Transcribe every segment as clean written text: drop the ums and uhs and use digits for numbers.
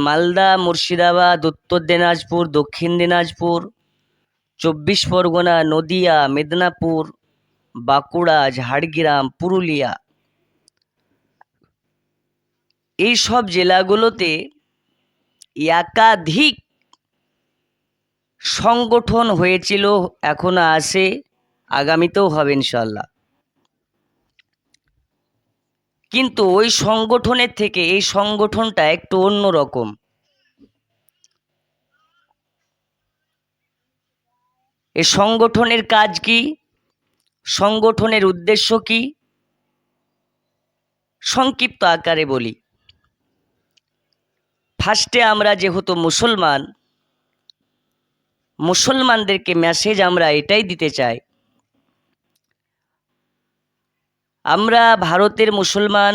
মালদা, মুর্শিদাবাদ, উত্তর দিনাজপুর, দক্ষিণ দিনাজপুর, 24 পরগনা, নদিয়া, মেদিনীপুর, বাঁকুড়া, ঝাড়গ্রাম, পুরুলিয়া, এই সব জেলাগুলোতে একাধিক সংগঠন হয়েছিল, এখনো আছে, আগামীতেও হবে ইনশাল্লাহ। কিন্তু ওই সংগঠনের থেকে এই সংগঠনটা একটু অন্যরকম। এই সংগঠনের কাজ কি, সংগঠনের উদ্দেশ্য কি, সংক্ষিপ্ত আকারে বলি। ফার্স্টে আমরা যেহেতু মুসলমানদেরকে মেসেজ আমরা এটাই দিতে চাই, আমরা ভারতের মুসলমান।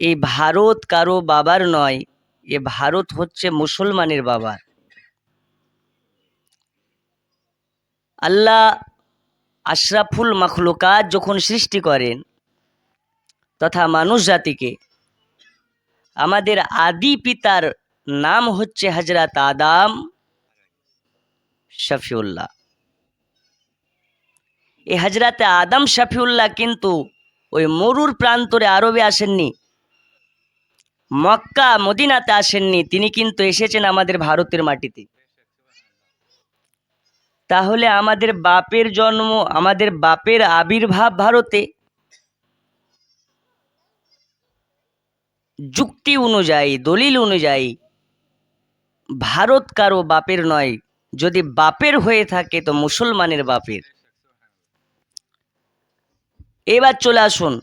এই ভারত কারো বাবার নয়, এ ভারত হচ্ছে মুসলমানের বাবার। আল্লাহ আশরাফুল মাখলুকাত যখন সৃষ্টি করেন তথা মানুষ জাতিকে, আমাদের আদি পিতার নাম হচ্ছে হযরত আদম শফিউল্লাহ। এই হযরত আদম শফিউল্লাহ কিন্তু ওই মরুর প্রান্তরে আরবে আসেননি, মক্কা মদিনাতে আসেননি, তিনি কিন্তু এসেছেন আমাদের ভারতের মাটিতে। তাহলে আমাদের বাপের জন্ম, আমাদের বাপের আবির্ভাব ভারতে। যুক্তি অনুযায়ী, দলিল অনুযায়ী ভারত কারো বাপের নয়, যদি বাপের হয়ে থাকে তো মুসলমানের বাপের। এবার চলে আসুন,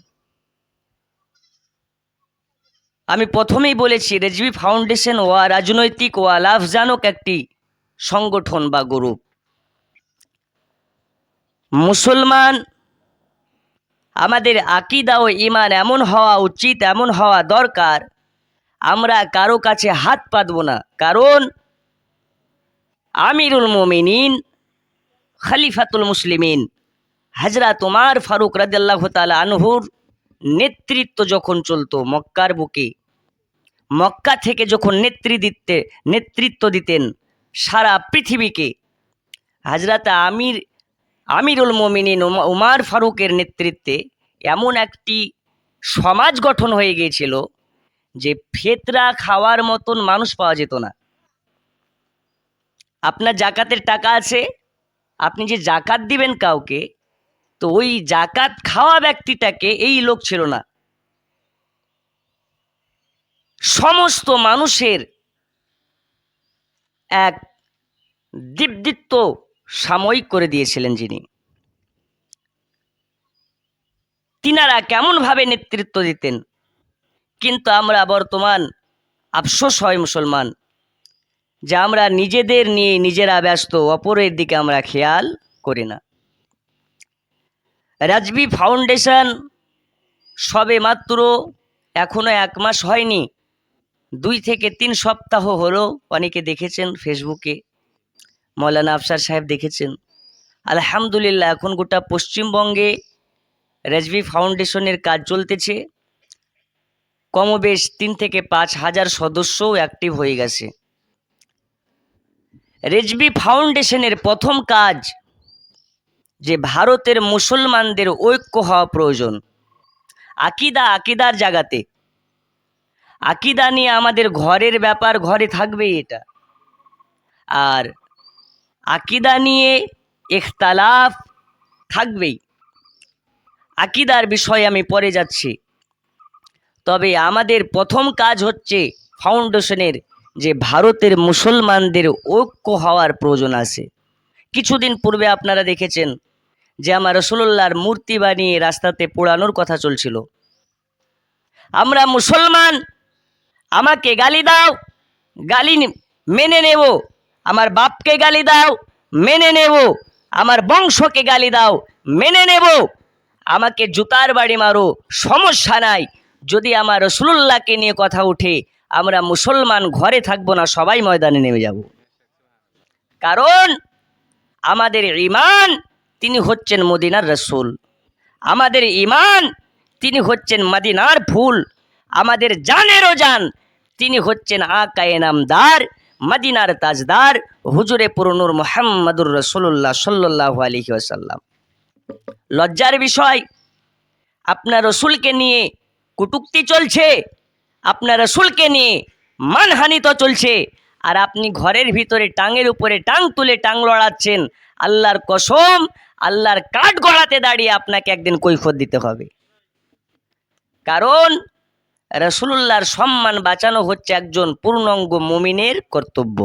আমি প্রথমেই বলেছি রেজভি ফাউন্ডেশন রাজনৈতিক ও লাভজনক একটি সংগঠন বা গ্রুপ। মুসলমান আমাদের আকীদা ও ঈমান এমন হওয়া উচিত, এমন হওয়া দরকার, আমরা কারো কাছে হাত পাতব না। কারণ আমিরুল মুমিনিন খলিফাতুল মুসলিমিন হযরত ওমর ফারুক রাদিয়াল্লাহু তাআলা আনহুর নেতৃত্ব যখন চলতো মক্কার বুকে, মক্কা থেকে যখন নেতৃত্ব দিতেন সারা পৃথিবীকে, হযরত আমিরুল মুমিনিন ওমর ফারুকের নেতৃত্বে এমন একটি সমাজ গঠন হয়ে গিয়েছিল যে ফেতরা খাওয়ার মতন মানুষ পাওয়া যেত না। আপনার জাকাতের টাকা আছে, আপনি যে জাকাত দিবেন কাউকে, তো ওই জাকাত খাওয়া ব্যক্তিটাকে এই লোক ছিল না। সমস্ত মানুষের এক দিব্যিত্ব সাময়িক করে দিয়েছিলেন যিনি। তিনারা কেমনভাবে নেতৃত্ব দিতেন। কিন্তু আমরা বর্তমান আফসোস হয় মুসলমান যে আমরা নিজেদের নিয়ে নিজেরা ব্যস্ত, অপরের দিকে আমরা খেয়াল করি না। রেজভি ফাউন্ডেশন সবে মাত্র, এখনো 1 মাস হয়নি, 2 থেকে 3 সপ্তাহ হলো। অনেকে দেখেছেন ফেসবুকে, মৌলানা আফসার সাহেব দেখেছেন। আলহামদুলিল্লাহ, এখন গোটা পশ্চিমবঙ্গে রেজভি ফাউন্ডেশনের কাজ চলতেছে। কমবেশ 3 থেকে 5 হাজার সদস্যও অ্যাক্টিভ হয়ে গেছে। রেজভি ফাউন্ডেশনের প্রথম কাজ যে ভারতের মুসলমানদের ঐক্য হওয়া প্রয়োজন। আকিদার জায়গাতে, আকিদা নিয়ে আমাদের ঘরের ব্যাপার ঘরে থাকবেই এটা, আর আকিদা নিয়ে ইখতিলাফ থাকবেই। আকিদার বিষয়ে আমি পরে যাচ্ছি। তবে আমাদের প্রথম কাজ হচ্ছে ফাউন্ডেশনের যে ভারতের মুসলমানদের ঐক্য হওয়ার প্রয়োজন আছে। কিছুদিন পূর্বে আপনারা দেখেছেন যে আমার রাসূলুল্লাহর মূর্তি বানিয়ে রাস্তাতে পোড়ানোর কথা চলছিল। আমরা মুসলমান, আমাকে গালি দাও, গালি মেনে নেব। আমার বাপকে গালি দাও, মেনে নেব। আমার বংশকে গালি দাও, মেনে নেব। আমাকে জুতার বাড়ি মারো, সমস্যা নাই। যদি আমার রাসূলুল্লাহকে নিয়ে কথা উঠে, আমরা মুসলমান ঘরে থাকবো না, সবাই ময়দানে নেমে যাব। কারণ আমাদের ঈমান তিনি হচ্ছেন মদিনার রাসূল, আমাদের ঈমান তিনি হচ্ছেন মদিনার ফুল, আমাদের জানেরও জান তিনি হচ্ছেন আকায়ে নামদার, মদিনার তাজদার, হুজুরে পুরনূর মুহাম্মদুর রাসূলুল্লাহ সাল্লাল্লাহু আলাইহি ওয়াসাল্লাম। লজ্জার বিষয়, আপনার রসুলকে নিয়ে কটূক্তি চলছে, আপনার রসুলকে নিয়ে মানহানি তো চলছে, আর আপনি ঘরের ভিতরে টাঙের উপরে টাং তুলে টাং লড়াচ্ছেন। আল্লাহর কসম, আল্লাহর কাঠ গড়াতে দাঁড়িয়ে আপনাকে একদিন কৈফিয়ত দিতে হবে। কারণ রাসূলুল্লাহর সম্মান বাঁচানো হচ্ছে একজন পূর্ণাঙ্গ মুমিনের কর্তব্য।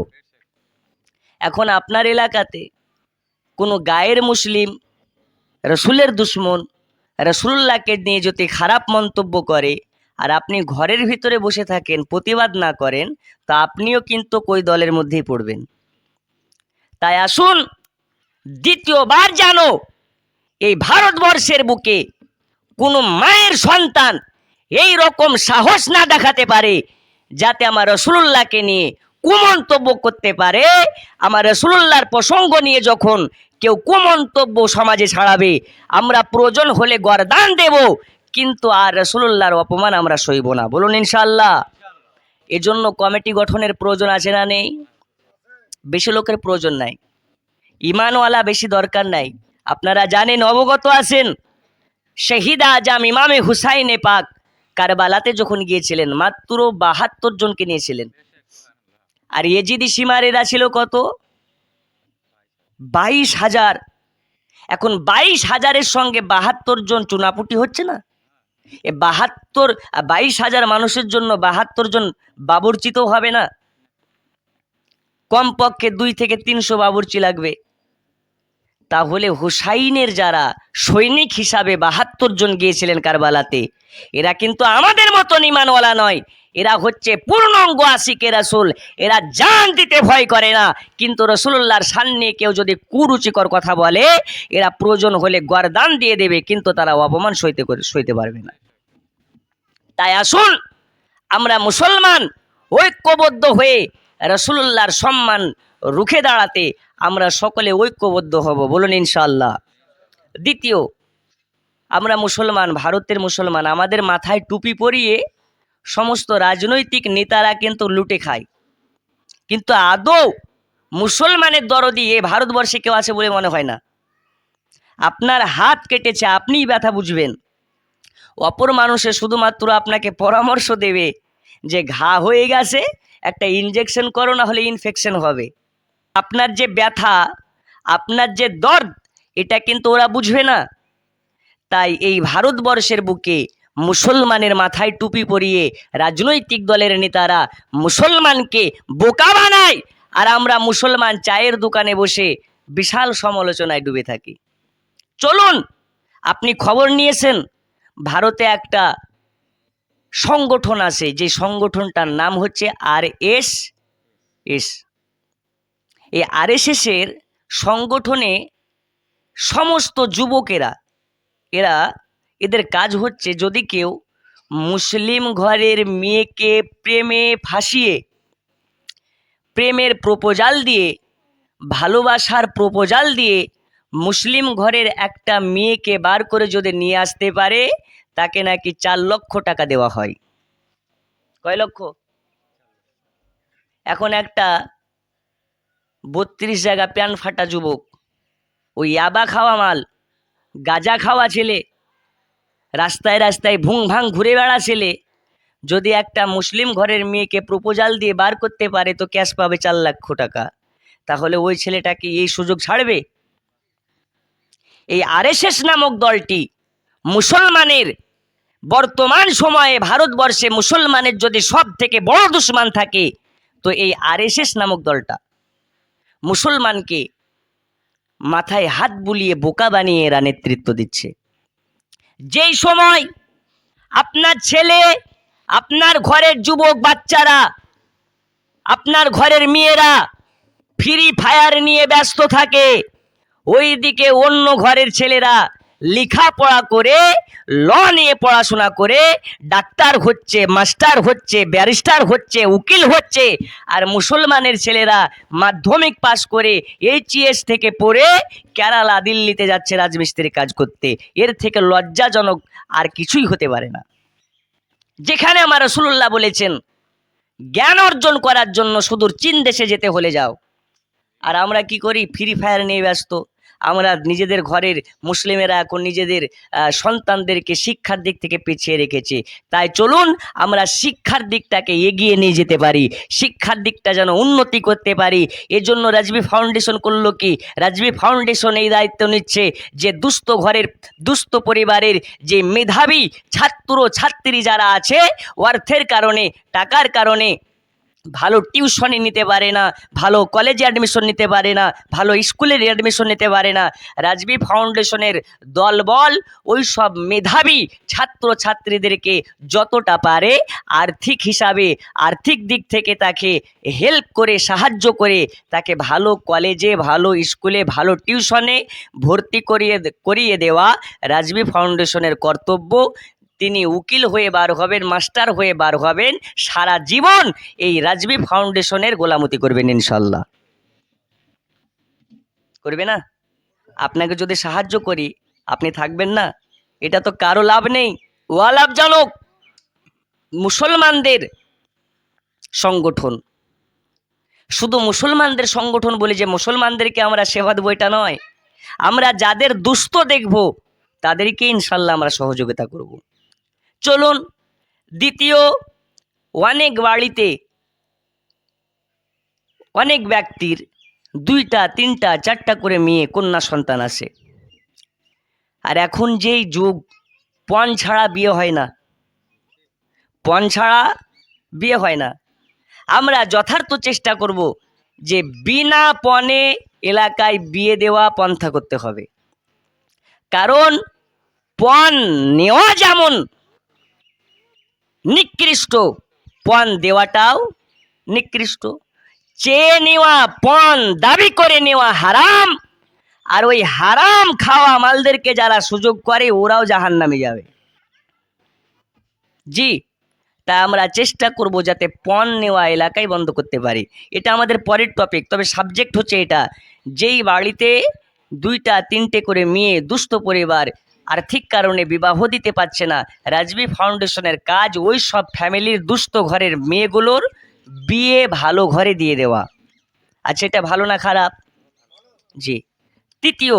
এখন আপনার এলাকাতে কোনো গায়ের মুসলিম, রসুলের দুশ্মন, রাসূলুল্লাহকে নিয়ে যদি খারাপ মন্তব্য করে, আর আপনি ঘরের ভিতরে বসে থাকেন, প্রতিবাদ না করেন, তা আপনিও কিন্তু ওই দলের মধ্যেই পড়বেন। তাই আসুন, দ্বিতীয়বার জানো এই ভারতবর্ষের বুকে কোনো মায়ের সন্তান এই রকম সাহস না দেখাতে পারে যাতে আমার রাসূলুল্লাহকে নিয়ে কুমন্তব্য করতে পারে। আমার রাসূলুল্লাহর প্রসঙ্গ নিয়ে যখন কেউ কুমন্তব্য সমাজে ছড়াবে, আমরা প্রয়োজন হলে গর্দান দেব, কিন্তু আর রাসূলুল্লাহর অপমান আমরা সইব না। বলুন ইনশাআল্লাহ। এজন্য কমিটি গঠনের প্রয়োজন আছে না নেই? বেশি লোকের প্রয়োজন নাই, ইমানওয়ালা বেশি দরকার নাই। আপনারা জানেন, অবগত আছেন, শহীদ আজম ইমামে হুসাইনে পাক কারবালাতে যখন গিয়েছিলেন মাত্র ৭২ জনকে নিয়েছিলেন, আর ইয়েজিদি সীমারেরা ছিল কত? ২২,০০০। এখন ২২,০০০-এর সঙ্গে ৭২ জন চুনাপুটি হচ্ছে না? এ ২২,০০০ মানুষের জন্য ৭২ জন বাবুর্চিত হবে না? কমপক্ষে ২ থেকে ৩০০ বাবুর্চি লাগবে। তাহলে হুসাইনের যারা সৈনিক হিসাবে ৭২ জন গিয়েছিলেন কারবালাতে, এরা কিন্তু আমাদের মতন ইমানওয়ালা নয়, এরা হচ্ছে পূর্ণাঙ্গ আশিকে রাসূল। এরা জান দিতে ভয় করে না, কিন্তু রাসূলুল্লাহর সামনে কেউ যদি কুরুচিকর কথা বলে, এরা প্রয়োজন হলে গর্দান দিয়ে দেবে, কিন্তু তারা অপমান সইতে পারবে না। তাই আসুন, আমরা মুসলমান ঐক্যবদ্ধ হয়ে রাসূলুল্লাহর সম্মান রুখে দাঁড়াতে আমরা সকলে ঐক্যবদ্ধ হব। বলুন ইনশাআল্লাহ। দ্বিতীয়, আমরা মুসলমান, ভারতের মুসলমান, আমাদের মাথায় টুপি পরিয়ে সমস্ত রাজনৈতিক নেতারা কিন্তু লুটে খায়, কিন্তু আদৌ মুসলমানের দরদি এ ভারতবর্ষে কেউ আছে বলে মনে হয় না। আপনার হাত কেটেছে, আপনিই ব্যথা বুঝবেন। অপর মানুষে শুধুমাত্র আপনাকে পরামর্শ দেবে যে ঘা হয়ে গেছে, একটা ইনজেকশন করো, না হলে ইনফেকশন হবে। আপনার যে ব্যথা, আপনার যে দর্দ, এটা কিন্তু ওরা বুঝবে না। তাই এই ভারতবর্ষের বুকে মুসলমানের মাথায় টুপি পরিয়ে রাজনৈতিক দলের নেতারা মুসলমানকে বোকা বানায়, আর আমরা মুসলমান চায়ের দোকানে বসে বিশাল সমালোচনায় ডুবে থাকি। চলুন, আপনি খবর নিয়েছেন, ভারতে একটা সংগঠন আছে, যে সংগঠনটার নাম হচ্ছে RSS। এই RSS-এর সংগঠনে সমস্ত যুবকেরা, এদের কাজ হচ্ছে, যদি কেউ মুসলিম ঘরের মেয়েকে প্রেমে ফাঁসিয়ে, প্রেমের প্রপোজাল দিয়ে, ভালোবাসার প্রপোজাল দিয়ে মুসলিম ঘরের একটা মেয়েকে বার করে যদি নিয়ে আসতে পারে, তাকে নাকি ৪ লক্ষ টাকা দেওয়া হয়। কয় লক্ষ? এখন একটা ৩২ জায়গা প্যান ফাটা যুবক, ওই ইয়াবা খাওয়া মাল, গাঁজা খাওয়া ছেলে, রাস্তায় রাস্তায় ভুং ভাং ঘুরে বেড়া ছেলে, যদি একটা মুসলিম ঘরের মেয়েকে প্রপোজাল দিয়ে বার করতে পারে, তো ক্যাশ পাবে ৪ লক্ষ টাকা। তাহলে ওই ছেলেটা কি এই সুযোগ ছাড়বে? এই RSS নামক দলটি মুসলমানের, বর্তমান সময়ে ভারতবর্ষে মুসলমানের যদি সব থেকে বড় দুশ্মন থাকে, তো এই RSS নামক দলটা মুসলমানকে মাথায় হাত বুলিয়ে বোকা বানিয়ে এরা নেতৃত্ব দিচ্ছে। যেই সময় আপনার ছেলে, আপনার ঘরের যুবক বাচ্চারা, আপনার ঘরের মেয়েরা ফ্রি ফায়ার নিয়ে ব্যস্ত থাকে, ওই দিকে অন্য ঘরের ছেলেরা লেখাপড়া করে, ল নিয়ে পড়াশোনা করে ডাক্তার হচ্ছে, মাস্টার হচ্ছে, ব্যারিস্টার হচ্ছে, উকিল হচ্ছে, আর মুসলমানের ছেলেরা মাধ্যমিক পাস করে HS থেকে পড়ে কেরালা, দিল্লিতে যাচ্ছে রাজমিস্ত্রি কাজ করতে। এর থেকে লজ্জাজনক আর কিছুই হতে পারে না। যেখানে আমার রাসূলুল্লাহ বলেছেন জ্ঞান অর্জন করার জন্য সুদূর চীন দেশে যেতে হলে যাও। আর আমরা কি করি? ফ্রি ফায়ার নিয়ে ব্যস্ত। আমরা নিজেদের ঘরের মুসলিমেরা এখন নিজেদের সন্তানদেরকে শিক্ষার দিক থেকে পিছিয়ে রেখেছে। তাই চলুন আমরা শিক্ষার দিকটাকে এগিয়ে নিয়ে যেতে পারি, শিক্ষার দিকটা যেন উন্নতি করতে পারি। এজন্য রাজবি ফাউন্ডেশন করলো কি? রাজবি ফাউন্ডেশন এই দায়িত্ব নিচ্ছে যে দুস্থ ঘরের, দুস্থ পরিবারের যে মেধাবী ছাত্র ছাত্রী যারা আছে, অর্থের কারণে, টাকার কারণে ভালো টিউশনে নিতে পারে না, ভালো কলেজে অ্যাডমিশন নিতে পারে না, ভালো স্কুলের অ্যাডমিশন নিতে পারে না, রাজবি ফাউন্ডেশনের দলবল ওই সব মেধাবী ছাত্র ছাত্রীদেরকে যতটা পারে আর্থিক হিসাবে, আর্থিক দিক থেকে তাকে হেল্প করে, সাহায্য করে তাকে ভালো কলেজে, ভালো স্কুলে, ভালো টিউশনে ভর্তি করিয়ে দেওয়া রাজবি ফাউন্ডেশনের কর্তব্য। তিনি উকিল হয়ে বার হবেন, মাস্টার হয়ে বার হবেন, সারা জীবন এই রাজবি ফাউন্ডেশনের গোলামতি করবেন ইনশাল্লাহ। করবে না? আপনাকে যদি সাহায্য করি আপনি থাকবেন না? এটা তো কারো লাভ নেই, ওয়ালাভজনক মুসলমানদের সংগঠন। শুধু মুসলমানদের সংগঠন বলে যে মুসলমানদেরকে আমরা সেবা দেবো এটা নয়, আমরা যাদের দুস্থ দেখব তাদেরকে ইনশাল্লাহ আমরা সহযোগিতা করব। চলুন, দ্বিতীয়, অনেক বাড়িতে অনেক ব্যক্তির 2টা 3টা 4টা করে মেয়ে কন্যা সন্তান আসে। আর এখন যেই যুগ, পণ ছাড়া বিয়ে হয় না, পণ ছাড়া বিয়ে হয় না। আমরা যথার্থ চেষ্টা করব যে বিনা পণে এলাকায় বিয়ে দেওয়া পন্থা করতে হবে। কারণ পণ নেওয়া যেমন নিকৃষ্ট, পণ দেওয়াটাও নিকৃষ্ট। চেয়ে নেওয়া, পণ দাবি করে নেওয়া হারাম। আর ওই হারাম খাওয়া মালদেরকে যারা সুযোগ করে ওরাও জাহান্নামে যাবে। জি, তা আমরা চেষ্টা করব যাতে পণ নেওয়া এলাকায় বন্ধ করতে পারি। এটা আমাদের পরের টপিক, তবে সাবজেক্ট হচ্ছে এটা, যেই বাড়িতে 2টা 3টে করে মেয়ে, দুস্থ পরিবার আর্থিক কারণে বিবাহ দিতে পারছে না, রাজবি ফাউন্ডেশনের কাজ ওই সব ফ্যামিলির দুস্থ ঘরের মেয়েগুলোর বিয়ে ভালো ঘরে দিয়ে দেওয়া। আচ্ছা, এটা ভালো না খারাপ? জি। তৃতীয়,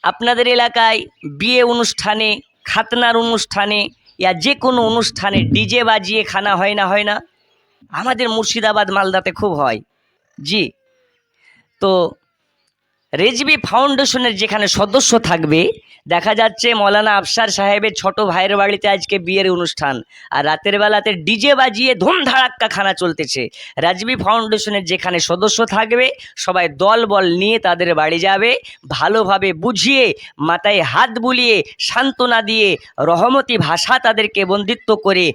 আপনাদের এলাকায় বিয়ে অনুষ্ঠানে, খাতনার অনুষ্ঠানে, ইয়া যে কোনো অনুষ্ঠানে ডিজে বাজিয়ে খানা হয় না? হয় না? আমাদের মুর্শিদাবাদ, মালদাতে খুব হয়। জি। তো রেজবি ফাউন্ডেশনের যেখানে সদস্য থাকবে, দেখা যাচ্ছে মৌলানা আফসার সাহেবের ছোট ভাইয়ের বাড়িতে আজকে বিয়ের অনুষ্ঠান, আর রাতের বেলাতে ডিজে বাজিয়ে ধুমধাড়াক্কা খানা চলতেছে। রাজবি ফাউন্ডেশনের যেখানে সদস্য থাকবে সবাই দল বল নিয়ে তাদের বাড়ি যাবে, ভালোভাবে বুঝিয়ে, মাথায় হাত বুলিয়ে, সান্ত্বনা দিয়ে, রহমতি ভাষা তাদেরকে বন্দিত্ব করে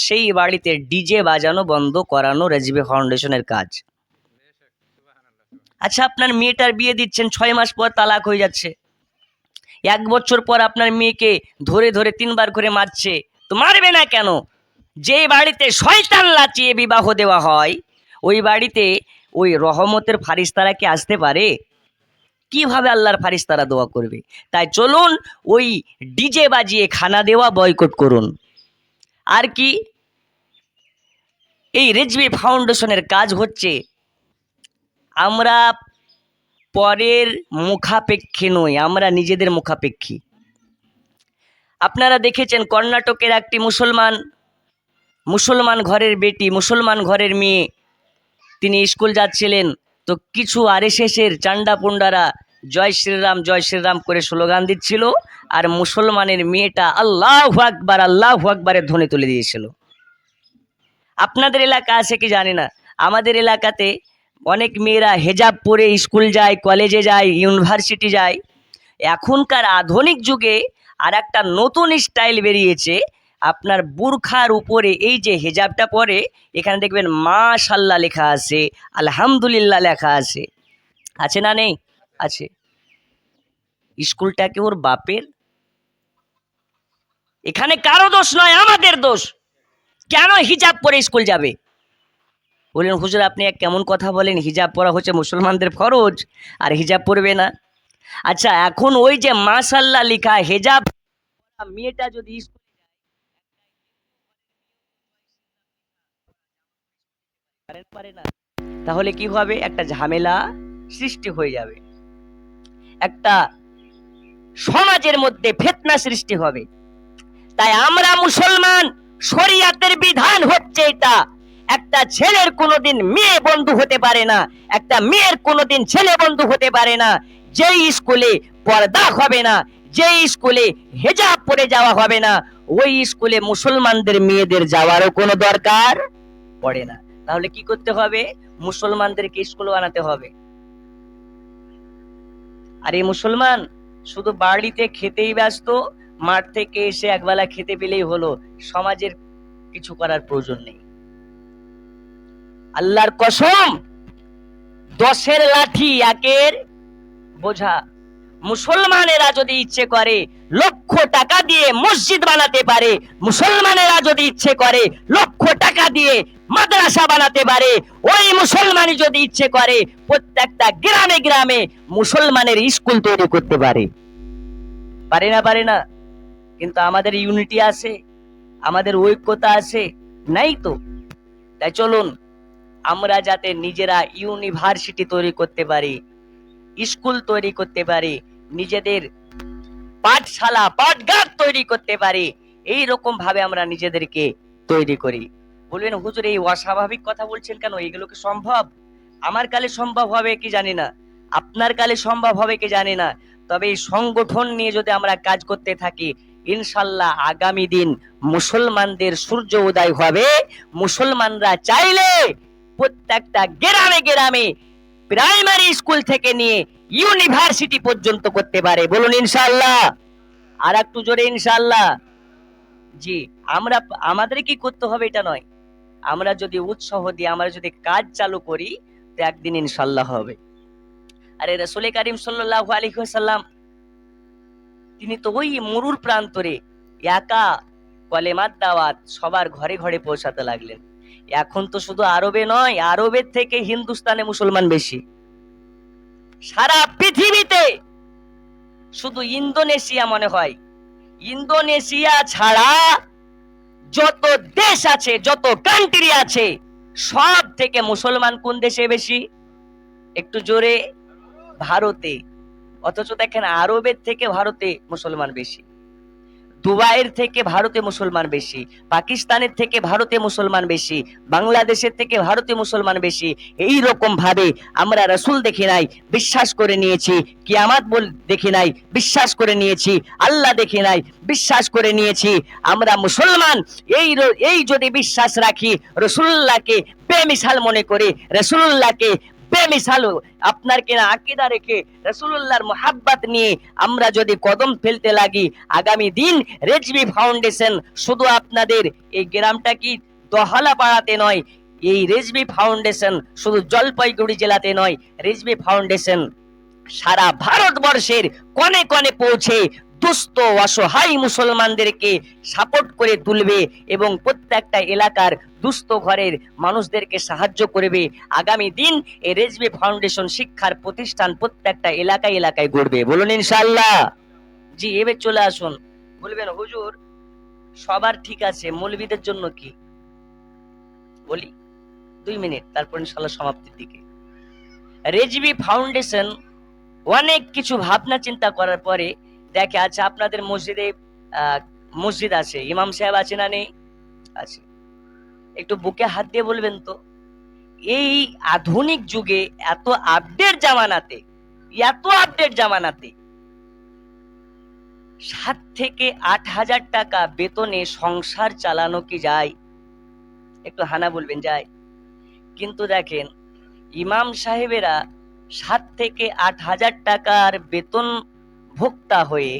সেই বাড়িতে ডিজে বাজানো বন্ধ করানো রাজবি ফাউন্ডেশনের কাজ। আচ্ছা, আপনার মেয়েটার বিয়ে দিচ্ছেন, 6 মাস পর তালাক হয়ে যাচ্ছে, 1 বছর পর আপনার মেয়েকে ধরে ধরে 3বার করে মারছে, তো মারবে না কেন? যে বাড়িতে শয়তান লাচিয়ে বিবাহ দেওয়া হয় ওই বাড়িতে ওই রহমতের ফারিস্তারা কি আসতে পারে? কিভাবে আল্লাহর ফারিস্তারা দোয়া করবে? তাই চলুন ওই ডিজে বাজিয়ে খানা দেওয়া বয়কট করুন। আর কি, এই রেজবি ফাউন্ডেশনের কাজ হচ্ছে আমরা পরের মুখাপেক্ষী নই, আমরা নিজেদের মুখাপেক্ষী। আপনারা দেখেছেন কর্ণাটকের একটি মুসলমান ঘরের বেটি, মুসলমান ঘরের মেয়ে, তিনি স্কুল যাচ্ছিলেন, তো কিছু আরএসএসের চান্ডা পুন্ডারা জয় শ্রীরাম করে স্লোগান দিচ্ছিল, আর মুসলমানের মেয়েটা আল্লাহু আকবার আল্লাহু আকবারের ধ্বনি তুলে দিয়েছিল। আপনাদের এলাকা আছে কি জানি না, আমাদের এলাকাতে অনেক মেয়েরা হেজাব পরে স্কুল যায়, কলেজে যায়, ইউনিভার্সিটি যায়। এখনকার আধুনিক যুগে আর একটা নতুন স্টাইল বেরিয়েছে, আপনার বুরখার উপরে এই যে হেজাবটা পরে, এখানে দেখবেন মাশাল্লাহ লেখা আছে, আলহামদুলিল্লাহ লেখা আছে। আছে না নেই? আছে। স্কুলটা কি ওর বাপের? এখানে কারো দোষ নয়, আমাদের দোষ। কেন হিজাব পরে স্কুল যাবে? বললেন হুজুর আপনি এক কেমন কথা বলেন, হিজাব পরা হচ্ছে মুসলমানদের ফরজ, আর হিজাব পরবে না? আচ্ছা, এখন ওই যে মাশাল্লাহ লেখা হিজাব মেয়েটা যদি পারে না, তাহলে কি হবে? একটা ঝামেলা সৃষ্টি হয়ে যাবে, একটা সমাজের মধ্যে ফিতনা সৃষ্টি হবে। তাই আমরা মুসলমান, শরিয়াতের বিধান হচ্ছে এটা, একটা ছেলের কোনোদিন মেয়ে বন্ধু হতে পারে না, একটা মেয়ের কোনোদিন ছেলে বন্ধু হতে পারে না। যেই স্কুলে পর্দা হবে না, যেই স্কুলে হিজাব পরে যাওয়া হবে না, ওই স্কুলে মুসলমানদের মেয়েদের যাওয়ারও কোনো দরকার পড়ে না। তাহলে কি করতে হবে? মুসলমানদেরকে স্কুল বানাতে হবে। আর এই মুসলমান শুধু বাড়িতে খেতেই ব্যস্ত, মাঠ থেকে এসে একবেলা খেতে পেলেই হলো, সমাজের কিছু করার প্রয়োজন নেই। আল্লাহর কসম, 10-এর লাঠি 1-এর বোঝা। মুসলমানেরা যদি ইচ্ছে করে লক্ষ টাকা দিয়ে মসজিদ বানাতে পারে, মুসলমানেরা যদি ইচ্ছে করে লক্ষ টাকা দিয়ে মাদ্রাসা বানাতে পারে, ওই মুসলমানই যদি ইচ্ছে করে প্রত্যেকটা গ্রামে গ্রামে মুসলমানের স্কুল তৈরি করতে পারে। পারে না? পারে না? কিন্তু আমাদের ইউনিটি আছে, আমাদের ঐক্যতা আছে, নাই তো। তাই চলুন আমরা যাতে নিজেরা ইউনিভার্সিটি তৈরি করতে পারি, স্কুল তৈরি করতে পারি, নিজেদের পাঠশালা পাঠগার তৈরি করতে পারি, এই রকম ভাবে আমরা নিজেদেরকে তৈরি করি। বলবেন হুজুর এই অস্বাভাবিক কথা বলছেন কেন? এগুলো কি সম্ভব? আমার কালে সম্ভব হবে কি জানি না, আপনার কালে সম্ভব হবে কি জানি না, তবে এই সংগঠন নিয়ে যদি আমরা কাজ করতে থাকি, ইনশাল্লাহ আগামী দিন মুসলমানদের সূর্য উদয় হবে। মুসলমানরা চাইলে প্রত্যেকটা গ্রামে গ্রামে প্রাইমারি স্কুল থেকে নিয়ে ইউনিভার্সিটি পর্যন্ত করতে পারে। বলুন ইনশাআল্লাহ। আর একটু জোরে ইনশাআল্লাহ। জি, আমাদের কি করতে হবে এটা নয়, আমরা যদি উৎসাহ দিই, আমরা যদি কাজ চালু করি, তো একদিন ইনশাআল্লাহ হবে। আরে রাসূল করিম সাল্লাল্লাহু আলাইহি ওয়াসাল্লাম তিনি তো ওই মরুর প্রান্তরে একা কলেমার দাওয়াত সবার ঘরে ঘরে পৌঁছাতে লাগলেন। এখন তো শুধু আরবে নয়, আরবের থেকে হিন্দুস্তানে মুসলমান বেশি। সারা পৃথিবীতে শুধু ইন্দোনেশিয়া মনে হয়, ইন্দোনেশিয়া ছাড়া যত দেশ আছে, যত কান্ট্রি আছে, সব থেকে মুসলমান কোন দেশে বেশি? একটু জোরে। ভারতে। অথচ দেখেন আরবের থেকে ভারতে মুসলমান বেশি, দুবাইয়ের থেকে ভারতে মুসলমান বেশি, পাকিস্তানের থেকে ভারতে মুসলমান বেশি, বাংলাদেশের থেকে ভারতে মুসলমান বেশি। এই রকম ভাবে আমরা রাসূল দেখি নাই, বিশ্বাস করে নিয়েছি, কিয়ামত দেখি নাই, বিশ্বাস করে নিয়েছি, আল্লাহ দেখি নাই, বিশ্বাস করে নিয়েছি। আমরা মুসলমান এই যদি বিশ্বাস রাখি, রাসূলুল্লাহকে বেমিসাল মনে করে, রাসূলুল্লাহকে বেমিসাল আপনার কিনা আকীদা রেখে রাসূলুল্লাহর মুহাব্বত নিয়ে আমরা যদি কদম ফেলতে লাগি, আগামী দিন রেজবি ফাউন্ডেশন শুধু আপনাদের এই গ্রামটা কি দহলা পাড়াতে নয়, এই রেজবি ফাউন্ডেশন শুধু জলপাইগুড়ি জেলাতে নয়, রেজবি ফাউন্ডেশন সারা ভারতবর্ষের কোণে কোণে পৌঁছে দুস্থ অসহায় মুসলমানদেরকে সাপোর্ট করে তুলবে এবং প্রত্যেকটা এলাকার দুস্থ ঘরের মানুষদেরকে সাহায্য করবে। আগামী দিন এই রেজবি ফাউন্ডেশন শিক্ষার প্রতিষ্ঠান প্রত্যেকটা এলাকায় এলাকায় গড়বে। বলুন ইনশাআল্লাহ। জি, এবার চলে আসুন। বলবেন হুজুর সবার ঠিক আছে, মৌলবীদের জন্য কি? বলি 2 মিনিট, তারপর ইনশাআল্লাহ সমাপ্তির দিকে। রেজবি ফাউন্ডেশন অনেক কিছু ভাবনা চিন্তা করার পরে দেখে, আচ্ছা আপনাদের মসজিদে মসজিদ আছে, ইমাম সাহেব আছে না নেই? আছে। একটু বুকে হাত দিয়ে বলবেন তো, এই আধুনিক যুগে এত আপডেট জামানাতে 7 থেকে 8 হাজার টাকা বেতনে সংসার চালানো কি যায়? একটু হানা বলবেন যায়? কিন্তু দেখেন ইমাম সাহেবেরা 7 থেকে 8 হাজার টাকার বেতন ভোক্তা হয়ে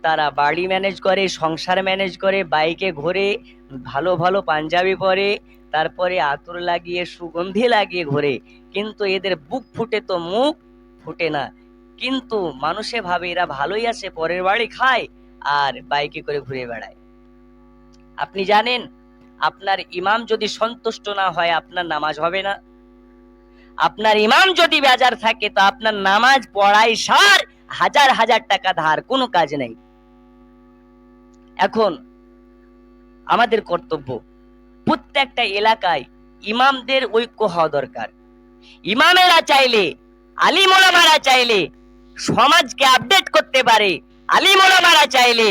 তারা বাড়ি ম্যানেজ করে, সংসার ম্যানেজ করে, বাইকে ঘোরে, ভালো ভালো পাঞ্জাবি পরে, তারপরে আতর লাগিয়ে সুগন্ধি লাগিয়ে ঘোরে, কিন্তু এদের বুক ফুটে তো মুখ ফুটে না। কিন্তু মানুষে ভাবে এরা ভালোই আছে, পরের বাড়ি খায় আর বাইকে করে ঘুরে বেড়ায়। আপনি জানেন আপনার ইমাম যদি সন্তুষ্ট না হয় আপনার নামাজ হবে না। আপনার ইমাম যদি বেজার থাকে তো আপনার নামাজ পড়াই সার, হাজার হাজার টাকা ধার, কোনো কাজ নেই। এখন আমাদের কর্তব্য প্রত্যেকটা এলাকায় ইমামদের ঐক্য হওয়া দরকার। ইমামেরা চাইলে, আলিম ওলামারা চাইলে সমাজকে আপডেট করতে পারে, আলিম ওলামারা চাইলে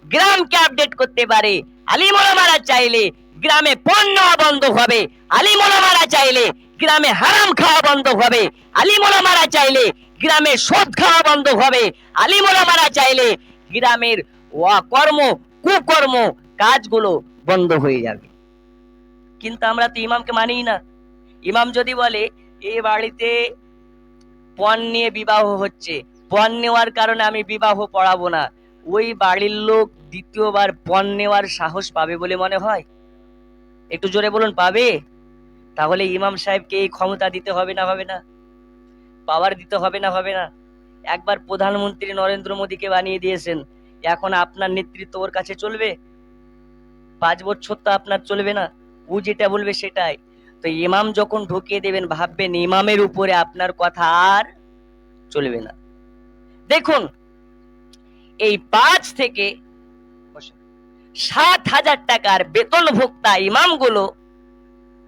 গ্রামকে আপডেট করতে পারে, আলিম ওলামারা চাইলে গ্রামে পণ্য বন্ধ হবে, আলিম ওলামারা চাইলে গ্রামে হারাম খাওয়া বন্ধ হবে, আলিম ওলামারা চাইলে গ্রামে সুদ খাওয়া বন্ধ হবে, আলিম ওলামারা চাইলে গ্রামের কর্ম কুকর্ম কাজগুলো বন্ধ হয়ে যাবে। কিন্তু আমরা তো ইমামকে মানি না। ইমাম যদি বলে এই বাড়িতে পণ নিয়ে বিবাহ হচ্ছে, পণ নেওয়ার কারণে আমি বিবাহ পড়াবো না, ওই বাড়ির লোক দ্বিতীয়বার পণ নেওয়ার সাহস পাবে বলে মনে হয়? একটু জোরে বলুন, পাবে? তাহলে ইমাম সাহেবকে এই ক্ষমতা দিতে হবে না, হবে না? পাওয়ার দিতে হবে না, হবে না? একবার প্রধানমন্ত্রী নরেন্দ্র মোদীকে বানিয়ে দিয়েছেন, এখন আপনার নেতৃত্ব ওর কাছে চলবে? 5 বছর তো আপনার চলবে না, ও যেটা বলবে সেটাই। তো ইমাম যখন ঢুকিয়ে দেবেন, ভাববেন ইমামের উপরে আপনার কথা আর চলবে না। দেখুন, এই 5 থেকে 7,000 টাকার বেতনভোক্তা ইমামগুলো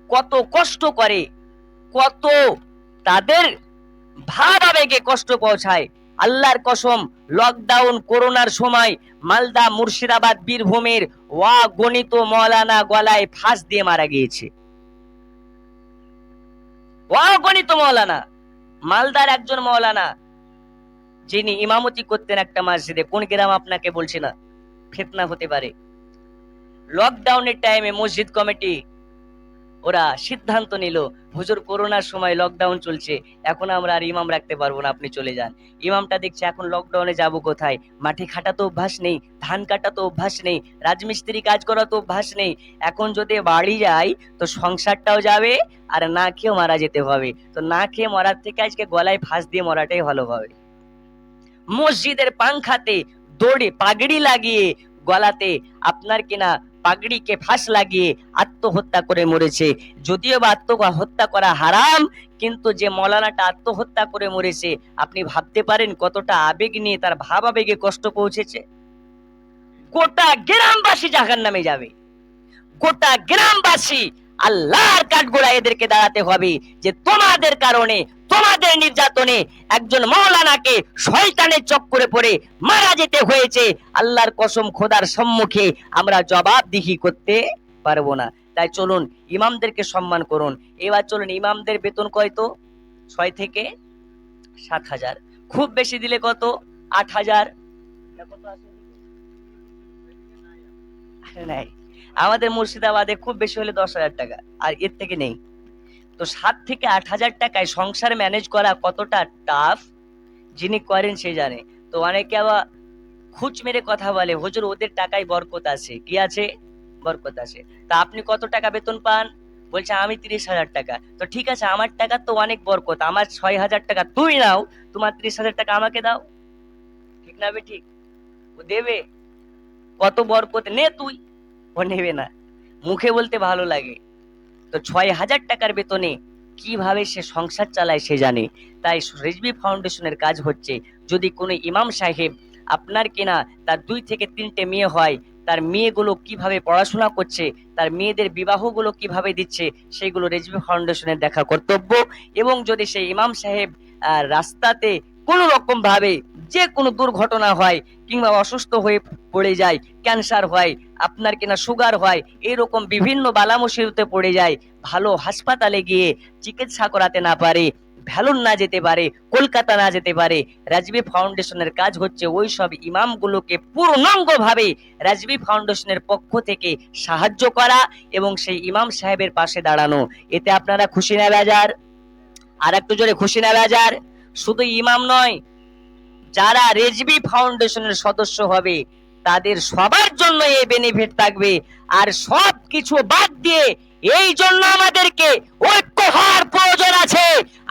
কত কষ্ট করে, কত তাদের ভাব আবেগে কষ্ট পৌঁছায়। আল্লাহর কসম, লকডাউন করোনার সময় মালদা, মুর্শিদাবাদ, বীরভূমের গণিত মৌলানা গলায় ফাঁস দিয়ে মারা গিয়েছে। গণিত মৌলানা, মালদার একজন মৌলানা, যিনি ইমামতি করতেন একটা মসজিদে। কোন গ্রাম আপনাকে বলছি না, ফিতনা হতে পারে। লকডাউনের টাইমে মসজিদ কমিটি ওরা সিদ্ধান্ত নিল, হুজুর করোনার সময় লকডাউন চলছে, এখন আমরা আর ইমাম রাখতে পারবো না, আপনি চলে যান। ইমামটা দেখছে এখন লকডাউনে যাব কোথায়, মাঠে খাটা তো অভ্যাস নেই, ধান কাটা তো অভ্যাস নেই, রাজমিস্ত্রি কাজ করা তো অভ্যাস নেই, এখন যদি বাড়ি যাই তো সংসারটাও যাবে আর না খেয়েও মারা যেতে হবে। তো না খেয়ে মরার থেকে আজকে গলায় ফাঁস দিয়ে মরাটাই ভালো হবে। মসজিদের পাংখাতে দড়ি পাগড়ি লাগিয়ে গলাতে আপনার কিনা পাগড়িকে ফাঁস লাগিয়ে আত্মহত্যা করে মরেছে। যদিও বা আত্মহত্যা করা হারাম, কিন্তু যে মৌলানাটা আত্মহত্যা করে মরেছে, আপনি ভাবতে পারেন কতটা আবেগ নিয়ে, তার ভাব আবেগে কষ্ট পৌঁছেছে। গোটা গ্রামবাসী জাহান্নামে যাবে, গোটা গ্রামবাসী আল্লাহর কাঠগড়ায় এদেরকে দাঁড়াতে হবে যে তোমাদের কারণে, তোমাদের নির্যাতনে একজন মৌলানাকে শয়তানের চক্করে পড়ে মারা যেতে হয়েছে। আল্লাহর কসম, খোদার সম্মুখে আমরা জবাবদিহি করতে পারবো না। তাই চলুন ইমামদেরকে সম্মান করুন। এবার চলুন, ইমামদের বেতন কত? 6 থেকে 7,000, খুব বেশি দিলে কত? 8,000। নাই, আমাদের মুর্শিদাবাদে খুব বেশি হলে 10,000 টাকা, আর এর থেকে নেই। তো 7 থেকে 8,000 টাকায় সংসার ম্যানেজ করা কতটা টাফ, যিনি করেন সে জানে। তো অনেকে আবার খুচ মেরে কথা বলে, হুজুর ওদের টাকায় বরকত আছে। কি আছে? বরকত আছে। তা আপনি কত টাকা বেতন পান? বলছে আমি 30,000 টাকা। তো ঠিক আছে, আমার টাকা তো অনেক বরকত, আমার 6,000 টাকা তুই নাও, তোমার 30,000 টাকা আমাকে দাও। ঠিক না বে ঠিক? ও দেবে? কত বরকত নে তুই, ও নেবে না, মুখে বলতে ভালো লাগে। তো 6,000 টাকার বেতনে কিভাবে সে সংসার চালায় সে জানে। তাই রিজভী ফাউন্ডেশনের কাজ হচ্ছে, যদি কোনো ইমাম সাহেব আপনার কিনা তার 2 থেকে 3টে মেয়ে হয়, তার মেয়েগুলো কিভাবে পড়াশোনা করছে, তার মেয়েদের বিবাহগুলো কিভাবে দিচ্ছে, সেইগুলো রিজভী ফাউন্ডেশনের দেখা কর্তব্য। এবং যদি সেই ইমাম সাহেব রাস্তাতে কোনো রকম ভাবে যে কোনো দুর্ঘটনা হয়, কিংবা অসুস্থ হয়ে পড়ে যায়, ক্যান্সার হয়, আপনার কিনা সুগার হয়, এরকম বিভিন্ন বালা মুসিবতে পড়ে যায়, ভালো হাসপাতালে গিয়ে চিকিৎসা করাতে না পারে, ভ্যালুন না যেতে পারে, কলকাতা না যেতে পারে, রিজভী ফাউন্ডেশনের কাজ হচ্ছে ওই সব ইমামগুলোকে পূর্ণাঙ্গভাবে রিজভী ফাউন্ডেশনের পক্ষ থেকে সাহায্য করা এবং সেই ইমাম সাহেবের পাশে দাঁড়ানো। এতে আপনারা খুশি না বেজার? আর একটু জোরে খুশি না বেজার? শুধু ইমাম নয়, যারা রিজভী ফাউন্ডেশনের সদস্য হবে তাদের সবার জন্য এই বেনিফিট থাকবে। আর সব কিছু বাদ দিয়ে এই জন্য আমাদেরকে ঐক্য হওয়ার প্রয়োজন আছে।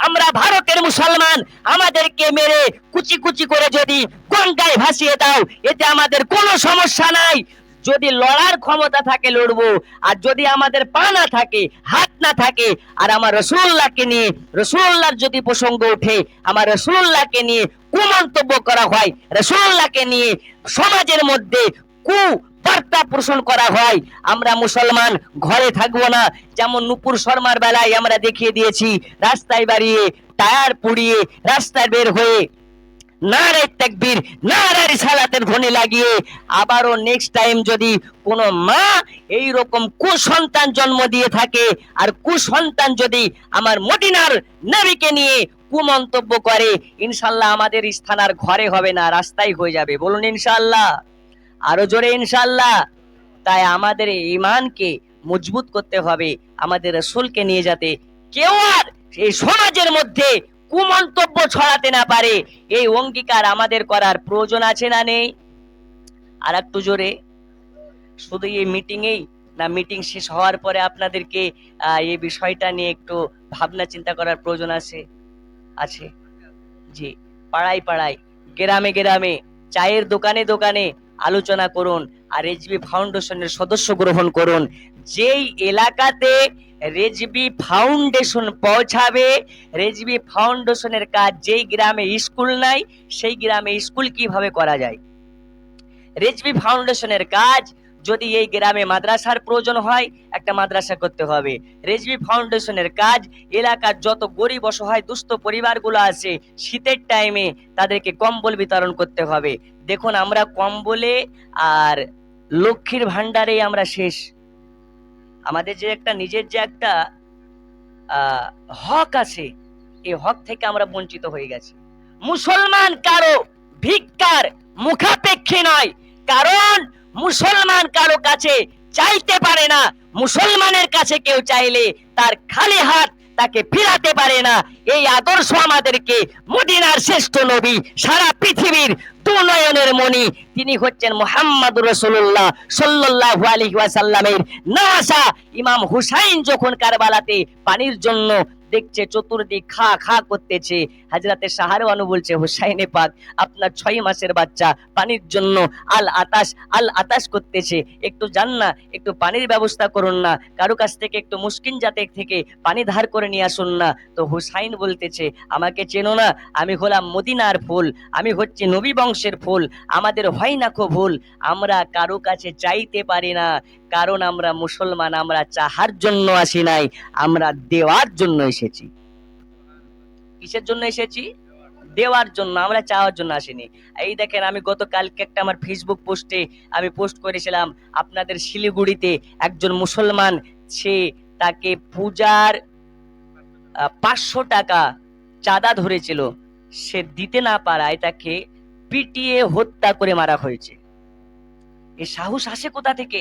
আমরা ভারতের মুসলমান, আমাদেরকে মেরে কুচি কুচি করে যদি গঙ্গায় ভাসিয়ে দাও, এতে আমাদের কোনো সমস্যা নাই। যদি লড়ার ক্ষমতা থাকে লড়বো, আর যদি আমাদের পা না থাকে, হাত না থাকে, আর আমার রাসূলুল্লাহকে নিয়ে, রাসূলুল্লাহর যদি প্রসঙ্গ ওঠে, আমার রাসূলুল্লাহকে নিয়ে কুমন্তব্য করা হয়, রাসূলুল্লাহকে নিয়ে সমাজের মধ্যে বার্তা পোষণ করা হয় আমরা মুসলমান ঘরে থাকবো না। যেমন নূপুর শর্মার বেলায় আমরা দেখিয়ে দিয়েছি, রাস্তায় বাড়িয়ে টায়ার পুড়িয়ে রাস্তায় বের হয়ে নারে তাকবীর নারে রিসালাতের ধ্বনি লাগিয়ে আবারও নেক্সট টাইম যদি কোনো মা এই রকম কুসন্তান জন্ম দিয়ে থাকে আর কুসন্তান যদি আমার মদিনার নবীকে নিয়ে কুমন্তব্য করে, ইনশাআল্লাহ আমাদের স্থান আর ঘরে হবে না, রাস্তায় হয়ে যাবে। বলুন ইনশাআল্লাহ, আরো জোরে ইনশাআল্লাহ। তাই আমাদের ঈমানকে মজবুত করতে হবে, আমাদের রাসূলকে নিয়ে যাতে কেউ আর এই সমাজের মধ্যে কুমন্তব্য ছড়াতে না পারে, এই অঙ্গীকার আমাদের করার প্রয়োজন আছে না নেই? আর একটু জোরে। শুধু এই মিটিংয়েই না, মিটিং শেষ হওয়ার পরে আপনাদেরকে এই বিষয়টা নিয়ে একটু ভাবনা চিন্তা করার প্রয়োজন আছে? আছে জি। পাড়ায় পাড়ায় গ্রামে গ্রামে চায়ের দোকানে দোকানে আলোচনা করুন আর রেজবি ফাউন্ডেশনের সদস্য গ্রহণ করুন। যেই এলাকাতে রেজবি ফাউন্ডেশন পৌঁছাবে, রেজবি ফাউন্ডেশনের কাজ, যেই গ্রামে স্কুল নাই সেই গ্রামে স্কুল কিভাবে করা যায়। রেজবি ফাউন্ডেশনের কাজ, যদি এই গ্রামে মাদ্রাসার প্রয়োজন হয় একটা মাদ্রাসা করতে হবে। রেজবি ফাউন্ডেশনের কাজ, এলাকার যত গরিব অসহায় দুস্থ পরিবারগুলো আছে শীতের টাইমে তাদেরকে কম্বল বিতরণ করতে হবে। দেখুন আমরা কম্বলে আর লক্ষ্মীর ভান্ডারে আমরা শেষ। আমাদের যে একটা নিজের যে একটা হক আছে, এই হক থেকে আমরা বঞ্চিত হয়ে গেছি। মুসলমান কারো ভিক্ষার মুখাপেক্ষী নয়, কারণ মুসলমান কারো কাছে চাইতে পারে না। মুসলমানের কাছে কেউ চাইলে তার খালি হাত তাকে ফিরাতে পারে না। এই আদর্শ আমাদেরকে মদিনার শ্রেষ্ঠ নবী, সারা পৃথিবীর দুনয়নের মণি, তিনি হচ্ছেন মুহাম্মদুর রাসূলুল্লাহ সাল্লাল্লাহু আলাইহি ওয়াসাল্লামের নাসা। ইমাম হুসাইন যখন কারবালাতে পানির জন্য দেখছে চতুর্দিক খা খা করতেছে, হযরতে শাহরওয়ানু বলছে, হুসাইনে পাক আপনার 6 মাসের বাচ্চা পানির জন্য আল আতাশ করতেছে, একটু যান না, একটু পানির ব্যবস্থা করুন না, কারো কাছ থেকে একটু মুশকিন জাতে থেকে পানি ধার করে নিয়ে আসুন না। তো হুসাইন বলতেছে, আমাকে চেনো না? আমি হলাম মদিনার ফুল, আমি হচ্ছি নবী বংশের ফুল, আমাদের হয় না কো ভুল, আমরা কারো কাছে চাইতে পারি না, কারণ আমরা মুসলমান, আমরা চাহার জন্য আসি নাই, আমরা দেওয়ার জন্য এসেছি। কিসের জন্য এসেছি? দেওয়ার জন্য, আমরা চাওয়ার জন্য আসিনি। এই দেখেন, আমি গতকালকে একটা আমার ফেসবুক পোস্টে আমি পোস্ট করেছিলাম, আপনাদের শিলিগুড়িতে একজন মুসলমান, সে তাকে পূজার 500 টাকা চাঁদা ধরেছিল, সে দিতে না পারায় তাকে পিটিয়ে হত্যা করে মারা হয়েছে। এই সাহস আসে কোথা থেকে?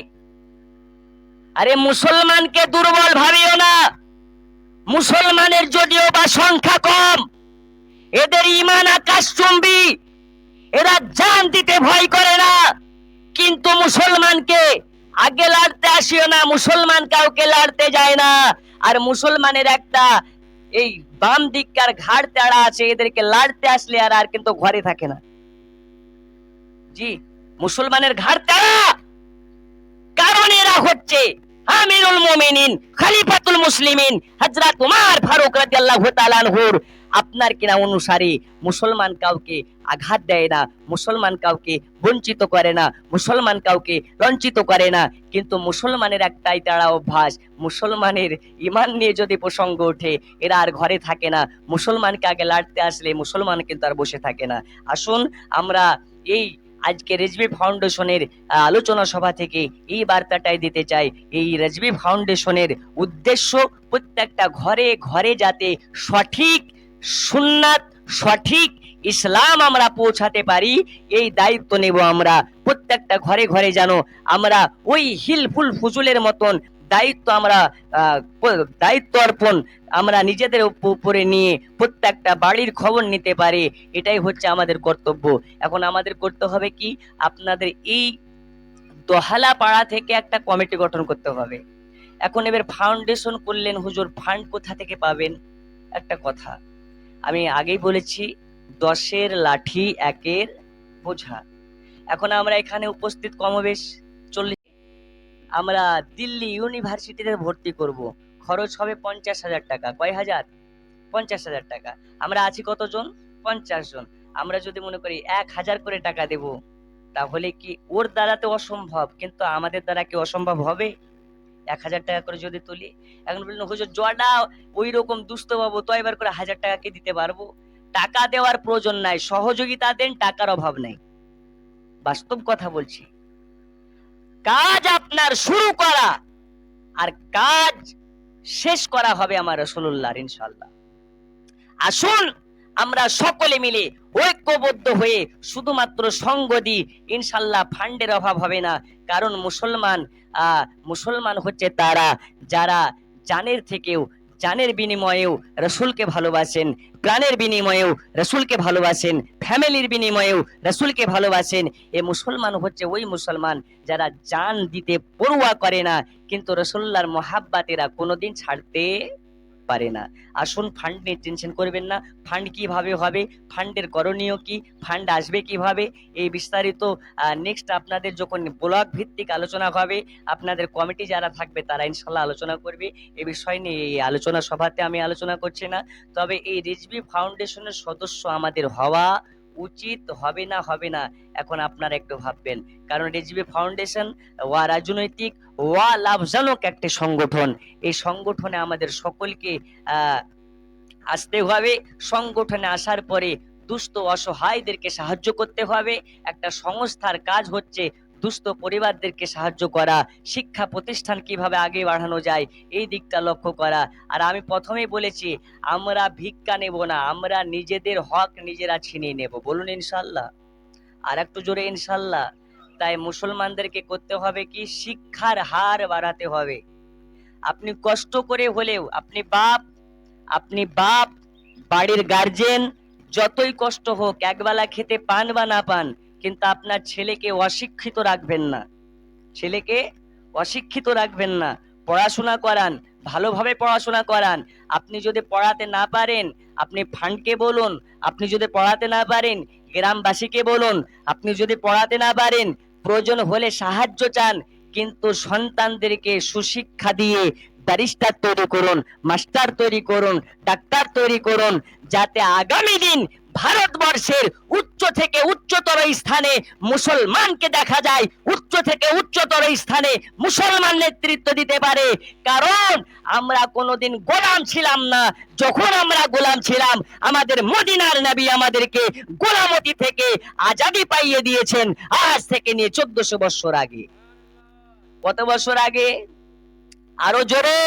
আরে মুসলমানকে দুর্বল ভাবিও না। মুসলমানের যদিও বা সংখ্যা কম, এদের ঈমান আকাশচুম্বী, এরা জান দিতে ভয় করে না, কিন্তু মুসলমানকে আগে লড়তে আসিও না। মুসলমান কাউকে লড়তে যায় না। আর মুসলমানের একটা এই বাম দিককার ঘাড় তেড়া আছে, এদেরকে লড়তে আসলে আর কিন্তু ঘরে থাকে না। জি, মুসলমানের ঘাড় তেড়া, কারণ এরা হচ্ছে আমিরুল মুমিনিন, খলিফাতুল মুসলিমিন হযরত উমর ফারুক রাদিয়াল্লাহু তাআলা আনহুর আপনার কিনা অনুসারী। মুসলমান কাউকে আঘাত দেয় না, মুসলমান কাউকে বঞ্চিত করে না, মুসলমান কাউকে লঞ্চিত করে না। কিন্তু মুসলমানের একটাই তারা অভ্যাস, মুসলমানের ঈমান নিয়ে যদি প্রসঙ্গ ওঠে এরা আর ঘরে থাকে না। মুসলমানকে আগে লড়তে আসলে মুসলমান কিন্তু আর বসে থাকে না। আসুন আমরা এই আজকে রেজবি ফাউন্ডেশনের আলোচনা সভা থেকে এই বার্তাটাই দিতে চাই। এই রেজবি ফাউন্ডেশনের উদ্দেশ্য প্রত্যেকটা ঘরে ঘরে যাতে সঠিক সুন্নাত, সঠিক ইসলাম আমরা পৌঁছাতে পারি, এই দায়িত্ব নেব আমরা। প্রত্যেকটা ঘরে ঘরে যেন আমরা ওই হিলফুল ফুজুলের মতন দায়িত্ব অর্পণ আমরা নিজেদের উপরে নিয়ে প্রত্যেকটা বাড়ির খবর নিতে পারি। এটাই হচ্ছে আমাদের কর্তব্য। এখন আমাদের করতে হবে কি, আপনাদের এই দোহালা পাড়া থেকে একটা কমিটি গঠন করতে হবে। এখন এবার ফাউন্ডেশন করলেন, হুজুর ফান্ড কোথা থেকে পাবেন? একটা কথা আমি আগেই বলেছি, 10-এর লাঠি 1-এর বোঝা। এখন আমরা এখানে উপস্থিত কমবেশ 40, আমরা দিল্লি ইউনিভার্সিটিতে ভর্তি করব, খরচ হবে 50,000 টাকা। কয় হাজার? 50,000 টাকা। আমরা আছি কতজন? 50 জন। আমরা যদি মনে করি 1,000 করে টাকা দেব, তাহলে কি ওর দ্বারাতে অসম্ভব, কিন্তু আমাদের দ্বারা কি অসম্ভব হবে? 1,000 টাকা করে যদি তুলি, এখন বললেন হুজুর জটা ওই রকম দুস্থ পাবো তো এবার করে 1,000 টাকা দিতে পারবো? টাকা দেওয়ার প্রয়োজন নাই, সহযোগিতা দেন, টাকার অভাব নাই। বাস্তব কথা বলছি। কাজ আপনার শুরু করা আর কাজ শেষ করা হবে আমার রাসূলুল্লাহর ইনশাআল্লাহ। আসুন আমরা সকলে মিলে ঐক্যবদ্ধ হয়ে শুধুমাত্র সঙ্গ দিই, ইনশাআল্লাহ ফান্ডের অভাব হবে না। কারণ মুসলমান হচ্ছে তারা যারা জানের থেকেও, জানের বিনিময়েও রসুলকে ভালোবাসেন, প্রাণের বিনিময়েও রসুলকে ভালোবাসেন, ফ্যামিলির বিনিময়েও রসুলকে ভালোবাসেন। এ মুসলমান হচ্ছে ওই মুসলমান যারা জান দিতে পরোয়া করে না, কিন্তু রসুল্লাহর মহাব্বাতেরা কোনোদিন ছাড়তে পারে না। আসুন, ফান্ড নিয়ে টেনশন করবেন না। ফান্ড কিভাবে হবে, ফান্ডের করণীয় কি, ফান্ড আসবে কিভাবে, এই বিস্তারিত নেক্সট আপনাদের যখন ব্লগ ভিত্তিক আলোচনা হবে, আপনাদের কমিটি যারা থাকবে তারা ইনশাল্লাহ আলোচনা করবে। এই বিষয় নিয়ে এই আলোচনা সভাতে আমি আলোচনা করছি না। তবে এই রিজভী ফাউন্ডেশনের সদস্য আমাদের হওয়া উচিত, হবে না এখন আপনারা একটু ভাববেন। কারণ রিজভী ফাউন্ডেশন ওয়া রাজনৈতিক ওয়া লাভজনক একটি সংগঠন। এই সংগঠনে আমাদের সকলকে আসতে হবে। সংগঠনে আসার পরে দুস্থ অসহায়দেরকে সাহায্য করতে হবে। একটা সংস্থার কাজ হচ্ছে দুস্থ পরিবারদেরকে সাহায্য করা, শিক্ষা প্রতিষ্ঠান কিভাবে আগে বাড়ানো যায় এই দিকটা লক্ষ্য করা। আর আমি প্রথমেই বলেছি, আমরা ভিক্ষা নেব না, আমরা নিজেদের হক নিজেরা ছিনিয়ে নেব। বলুন ইনশাল্লাহ, আর একটু জোরে ইনশাল্লাহ। তাই মুসলমানদেরকে করতে হবে কি, শিক্ষার হার বাড়াতে হবে। আপনি কষ্ট করে হলেও, আপনি বাপ বাড়ির গার্জেন, যতই কষ্ট হোক, একবেলা খেতে পান বা না পান, কিন্তু আপনার ছেলেকে অশিক্ষিত রাখবেন না, ছেলেকে অশিক্ষিত রাখবেন না। পড়াশোনা করান, ভালোভাবে পড়াশোনা করান। আপনি যদি পড়াতে না পারেন, আপনি ফান্ডকে বলুন। আপনি যদি পড়াতে না পারেন, গ্রামবাসীকে বলুন। আপনি যদি পড়াতে না পারেন, প্রয়োজন হলে সাহায্য চান, কিন্তু সন্তানদেরকে সুশিক্ষা দিয়ে ব্যারিস্টার তৈরি করুন, মাস্টার তৈরি করুন, ডাক্তার তৈরি করুন, যাতে আগামী দিন ভারতবর্ষের উচ্চ থেকে উচ্চতর স্থানে মুসলমানকে দেখা যায়, উচ্চ থেকে উচ্চতর স্থানে মুসলমান নেতৃত্ব দিতে পারে। কারণ আমরা কোনোদিন গোলাম ছিলাম না। যখন আমরা গোলাম ছিলাম, আমাদের মদিনার নবী আমাদেরকে গোলামতি থেকে আজাদি পাইয়ে দিয়েছেন, আজ থেকে নিয়ে 1400 বছর আগে। কত বছর আগে? আরো জোরে,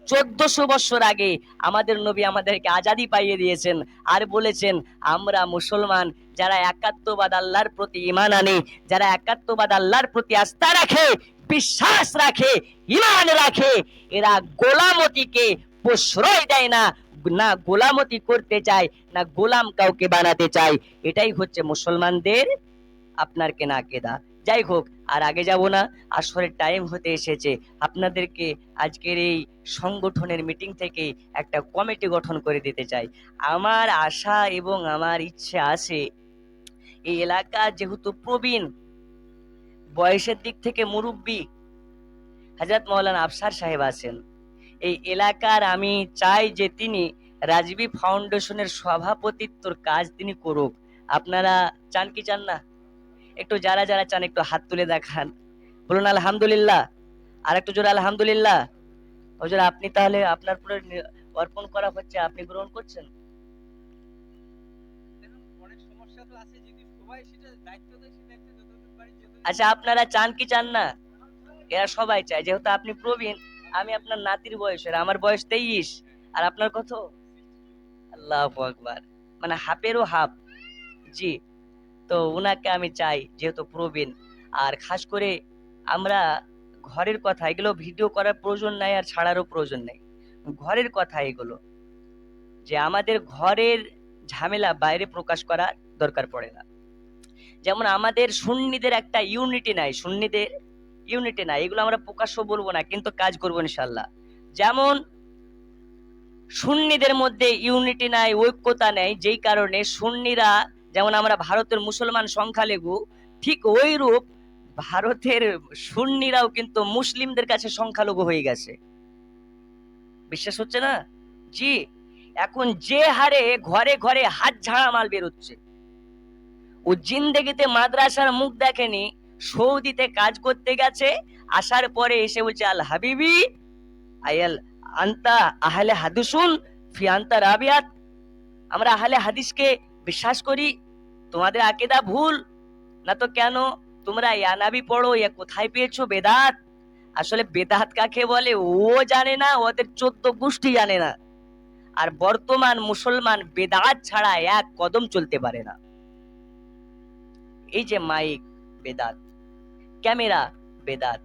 1400 বছর আগে আমাদের নবী আমাদেরকে আজাদি পাইয়ে দিয়েছেন। আর বলেছেন, আমরা মুসলমান যারা একাত্মবাদ আল্লাহর প্রতি ঈমান আনে, যারা একাত্মবাদ আল্লাহর প্রতি আস্থা রাখে, বিশ্বাস রাখে, ঈমান রাখে, এরা গোলামতিকে প্রশ্রয় দেয় না, না গোলামতি করতে চায়, না গোলাম কাউকে বানাতে চায়। এটাই হচ্ছে মুসলমানদের আপনার কেনা আকিদা। যাই হোক, আর আগে যাব না, আসরের টাইম হতে এসেছে। আপনাদেরকে আজকের এই সংগঠনের মিটিং থেকে একটা কমিটি গঠন করে দিতে চাই। আমার আশা এবং আমার ইচ্ছে আছে, এই এলাকা যেহেতু প্রবীণ, বয়সের দিক থেকে মুরব্বী হযরত মাওলানা আফসার সাহেব আছেন, এই এলাকার আমি চাই যে তিনি রাজবি ফাউন্ডেশনের সভাপতিত্বর কাজ তিনি করুক। আপনারা চান কি চান না? একটু যারা যারা চান একটু হাত তুলে দেখান, বলুন আলহামদুলিল্লাহ। আর একটু জোরে আলহামদুলিল্লাহ। হুজুর, আপনি তাহলে আপনার পুরো অর্পণ করা হচ্ছে, আপনি গ্রহণ করছেন? আচ্ছা, আপনারা চান কি চান না? এরা সবাই চায়, যেহেতু আপনি প্রবীণ, আমি আপনার নাতির বয়সের, আমার বয়স 23, আর আপনার কত? আল্লাহু আকবার, মানে হাফেরও হাফ। জি, তো উনাকে আমি চাই, যেহেতু প্রবীণ। আর খাস করে আমরা ঘরের কথা, এগুলো ভিডিও করার প্রয়োজন নাই আর ছাড়ারও প্রয়োজন নেই, ঘরের কথা এগুলো, যে আমাদের ঘরের ঝামেলা বাইরে প্রকাশ করার দরকার পড়ে না। যেমন আমাদের সুন্নিদের একটা ইউনিটি নাই, এগুলো আমরা প্রকাশ্য বলবো না, কিন্তু কাজ করবো ইনশাল্লাহ। যেমন সুন্নিদের মধ্যে ইউনিটি নাই, ঐক্যতা নেই, যেই কারণে সুন্নিরা, যেমন আমরা ভারতের মুসলমান সংখ্যালঘু, ঠিক ওই রূপ ভারতের সুন্নিরাও কিন্তু মুসলিমদের কাছে সংখ্যালঘু হয়ে গেছে। বিশ্বাস হচ্ছে না? জি, এখন যে হারে ঘরে ঘরে হাত ঝাড়া মাল বেরোচ্ছে, ও জিন্দেগিতে মাদ্রাসার মুখ দেখেনি, সৌদিতে কাজ করতে গেছে, আসার পরে এসে বলছে আল হাবিবি আয়াল আন্তা আহলে হাদিসুন ফি আন্তা রাবিয়াত, আমরা আহলে হাদিসকে বিশ্বাস করি, তোমাদের আকীদা ভুল। না তো কেন, তোমরা ইয়া নবী পড়ো, ইয়া কোথায় পেয়েছো বেদাত? আসলে বেদাত কাকে বলে ও জানে না, ওদের 14 গোষ্ঠী জানে না। আর বর্তমান মুসলমান বেদাত ছাড়া এক কদম চলতে পারে না। এই যে মাইক বেদাত, ক্যামেরা বেদাত,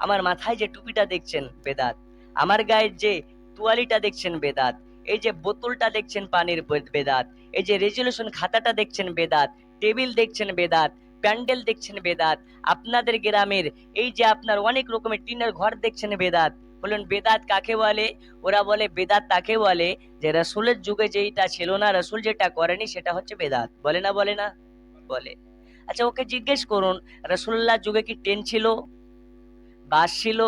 আমার মাথায় যে টুপিটা দেখছেন বেদাত, আমার গায়ের যে তোয়ালিটা দেখছেন বেদাত, এই যে বোতলটা দেখছেন পানির বেদাত, এই যে রেজুলেশন খাতাটা দেখছেন বেদাত, টেবিল দেখছেন বেদাত, প্যান্ডেল দেখছেন বেদাত, আপনাদের গ্রামের এই যে আপনার অনেক রকমের টিনের ঘর দেখছেন বেদাত। বললেন বেদাত কাকে বলে? ওরা বলে বেদাত তাকে বলে যে রাসূলের যুগে যেটা ছিল না, রাসূল যেটা করেনি সেটা হচ্ছে বেদাত। বলে না বলে না? বলে। আচ্ছা ওকে জিজ্ঞেস করুন, রাসূলুল্লাহ যুগে কি ট্রেন ছিল, বাস ছিল,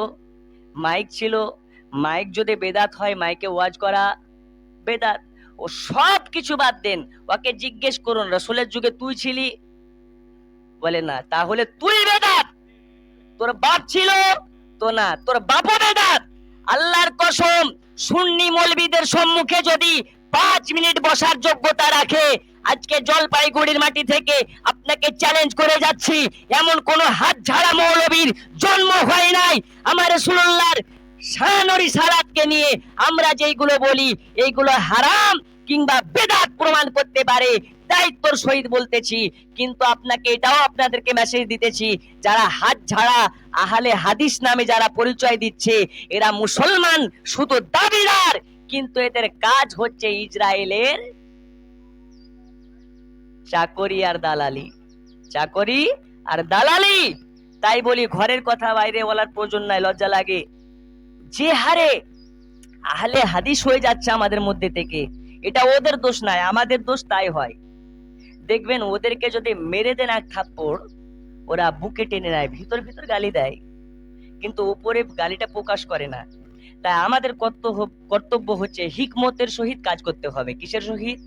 মাইক ছিল? মাইক যদি বেদাত হয়, মাইকে ওয়াজ করা বেদাত। ও সব কিছু বাদ দেন, ওকে জিজ্ঞেস করুন রাসূলের যুগে তুই ছিলি? বলে না। তাহলে তুই বেদাত। তোর বাপ ছিল তো না, তোর বাপও বেদাত। আল্লাহর কসম, সুন্নি মৌলবীদের সম্মুখে যদি 5 মিনিট বসার যোগ্যতা রাখে, আজকে জলপাইগুড়ির মাটি থেকে আপনাকে চ্যালেঞ্জ করে যাচ্ছি, এমন কোন হাত ঝাড়া মৌলবীর জন্ম হয় নাই। আমার রাসূলুল্লাহর শানরি সালাতকে নিয়ে আমরা যেইগুলো বলি এইগুলো হারাম কিংবা বেদাত প্রমাণ করতে পারে, দায়িত্বর সহিত বলতেছি। কিন্তু আপনাকে এটাও আপনাদেরকে মেসেজ দিতেছি, যারা হাত ঝাড়া আহলে হাদিস নামে যারা পরিচয় দিচ্ছে, এরা মুসলমান শুধু দাবিদার, কিন্তু এদের কাজ হচ্ছে ইসরায়েলের চাকরি আর দালালি, চাকরি আর দালালি। তাই বলি ঘরের কথা বাইরে বলার প্রয়োজন নাই, লজ্জা লাগে। যে হারে আহলে হাদিস হয়ে যাচ্ছে আমাদের মধ্যে থেকে, এটা ওদের দোষ নাই, আমাদের দোষ। তাই হয়, দেখবেন ওদেরকে যদি মেরে দেন এক থাপ্পড়, ওরা বুকে টেনে নেয়, ভিতর ভিতর গালি দেয়, কিন্তু উপরে গালিটা প্রকাশ করে না। তাই আমাদের কর্তব্য হচ্ছে হিকমতের সহিত কাজ করতে হবে। কিসের সহিত?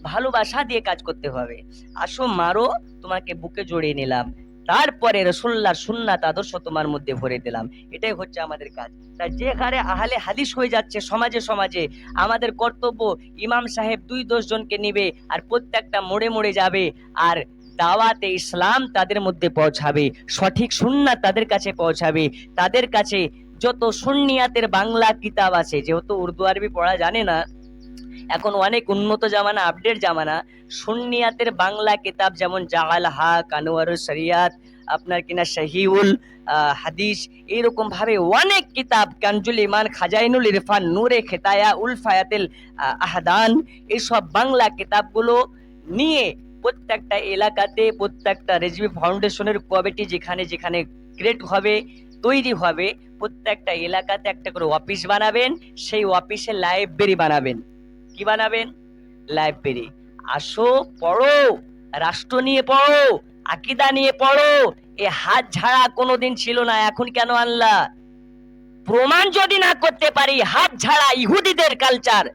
ভালোবাসা দিয়ে কাজ করতে হবে। আসো মারো, তোমাকে বুকে জড়িয়ে নিলাম, তারপরে রাসূলুল্লাহর সুন্নাত আদর্শ তোমার মধ্যে ভরে দিলাম। এটাই হচ্ছে আমাদের কাজ। তাই যে হারে আহলে হাদিস হয়ে যাচ্ছে সমাজে সমাজে, আমাদের কর্তব্য ইমাম সাহেব 2-10 জনকে নিবে আর প্রত্যেকটা মোড়ে মোড়ে যাবে আর দাওয়াতে ইসলাম তাদের মধ্যে পৌঁছাবে, সঠিক সুন্নাত তাদের কাছে পৌঁছাবে। তাদের কাছে যত সুন্নিয়াতের বাংলা কিতাব আছে, যেহেতু উর্দু আরবি পড়া জানে না, এখন অনেক উন্নত জামানা, আপডেট জামানা, সুন্নিয়াতের বাংলা কিতাব যেমন জাআল হক, আনোয়ারুস শরিয়াত, আপনার কিনা সহিউল হাদিস, এরকম ভাবে অনেক কিতাব, কানজুল ইমান, খাজাইনুল ইরফান, নূরে খেতায়া, উলফায়াতিল আহদান, এইসব বাংলা কিতাবগুলো নিয়ে প্রত্যেকটা এলাকাতে, প্রত্যেকটা রেজভি ফাউন্ডেশনের কমিটি যেখানে যেখানে ক্রিয়েট হবে, তৈরি হবে, প্রত্যেকটা এলাকাতে একটা করে অফিস বানাবেন, সেই অফিসে লাইব্রেরি বানাবেন। কি বানাবেন? লাইব্রেরি। আসো পড়ো, রাষ্ট্র নিয়ে পড়ো, আকীদা নিয়ে পড়ো। এ হাত ঝাড়া কোনোদিন ছিল না, এখন কেন আনলা? প্রমাণ যদি না করতে পারি হাত ঝাড়া ইহুদিদের কালচার,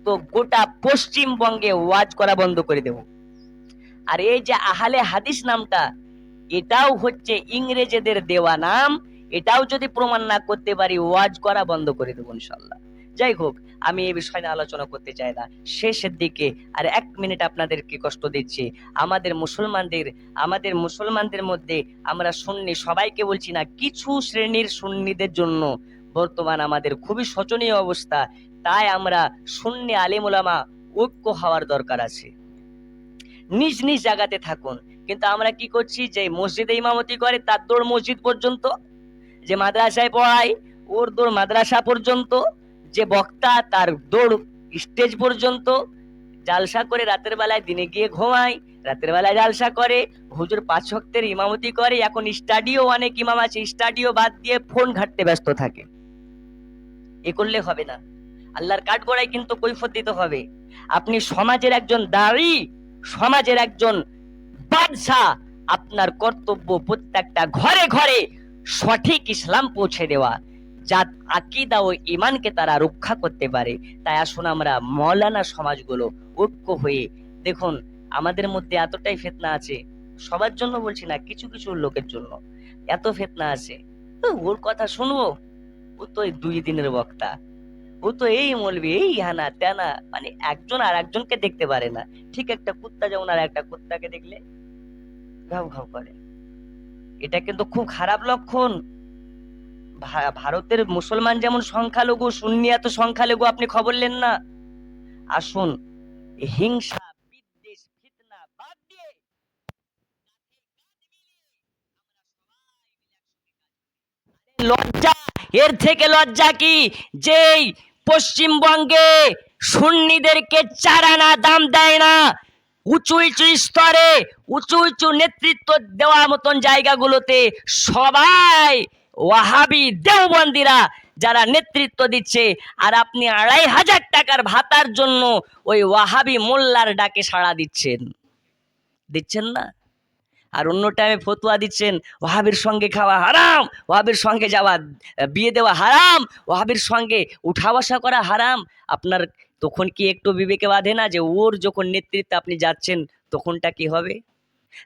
তো গোটা পশ্চিমবঙ্গে ওয়াজ করা বন্ধ করে দেব। আর এই যে আহলে হাদিস নামটা, এটাও হচ্ছে ইংরেজদের দেওয়া নাম, এটাও যদি প্রমাণ না করতে পারি ওয়াজ করা বন্ধ করে দেবো ইনশাআল্লাহ। যাই হোক, আমি এই বিষয় নিয়ে আলোচনা করতে চাই না, শেষের দিকে আর 1 মিনিট আপনাদেরকে কষ্ট দিচ্ছি। আমাদের মুসলমানদের মধ্যে আমরা সুন্নি, সবাইকে বলছি না, কিছু শ্রেণীর সুন্নিদের জন্য বর্তমান আমাদের খুবই শোচনীয় অবস্থা। তাই আমরা সুন্নি আলেম ওলামা ঐক্য হওয়ার দরকার আছে। নিজ নিজ জায়গাতে থাকুন, কিন্তু আমরা কি করছি, যে মসজিদে ইমামতি করে তার দৌড় মসজিদ পর্যন্ত, যে মাদ্রাসায় পড়ায় ওর দৌড় মাদ্রাসা পর্যন্ত, যে বক্তা তার দৌড় স্টেজ পর্যন্ত, জালসা করে রাতের বেলায়, দিনে গিয়ে ঘুমায়, রাতের বেলায় জালসা করে, হুজুর 5 ওয়াক্তের ইমামতি করে। এখন স্টাডিও অনেক ইমাম আছে, স্টাডিও বাদ দিয়ে ফোন ঘাটতে ব্যস্ত থাকে। এ করলে হবে না, আল্লাহর কাঠগড়ায় কিন্তু কৈফিয়ত দিতে হবে। আপনি সমাজের একজন দাড়ি, সমাজের একজন বাদশা, আপনার কর্তব্য প্রত্যেকটা ঘরে ঘরে সঠিক ইসলাম পৌঁছে দেওয়া, যা আকীদা ও ঈমানকে তারা রক্ষা করতে পারে। তাই আসুন আমরা মাওলানা সমাজগুলো ঐক্য হয়ে, দেখুন আমাদের মধ্যে এতটাই ফিতনা আছে, সবার জন্য বলছি না, কিছু কিছু লোকের জন্য এত ফিতনা আছে। তো ওর কথা শুনবো, ও তো এই 2 দিনের বক্তা, ও তো এই মৌলবি, এই হানা ত্যানা, মানে একজন আর একজনকে দেখতে পারে না। ঠিক একটা কুত্তা যেমন আর একটা কুত্তাকে দেখলে ঘাউ ঘাউ করে, এটা কিন্তু খুব খারাপ লক্ষণ। ভারতের মুসলমান যেমন সংখ্যালঘু, সুন্নি এত সংখ্যালঘু, আপনি খবর নেন না? আসুন, হিংসা, বিদ্বেষ, ফিতনা বাদ দিয়ে লজ্জা, এর থেকে লজ্জা কি? যেই পশ্চিমবঙ্গে সুন্নিদেরকে চারানা দাম দেয় না, উঁচু উঁচু স্তরে উঁচু উঁচু নেতৃত্ব দেওয়ার মতন জায়গাগুলোতে সবাই ওয়াহাবি দেওবন্দিরা যারা নেতৃত্ব দিচ্ছে, আর আপনি 2,500 টাকার ভাতার জন্য ওই ওয়াহাবি মোল্লার ডাকে সাড়া দিচ্ছেন, দিচ্ছেন না? আর অন্য টাইমে ফতুয়া দিচ্ছেন ওয়াহাবির সঙ্গে খাওয়া হারাম, ওয়াহাবির সঙ্গে যাওয়া, বিয়ে দেওয়া হারাম, ওয়াহাবির সঙ্গে উঠা বসা করা হারাম। আপনার তখন কি একটু বিবেকে বাঁধে না যে ওর যখন নেতৃত্বে আপনি যাচ্ছেন তখনটা কি হবে?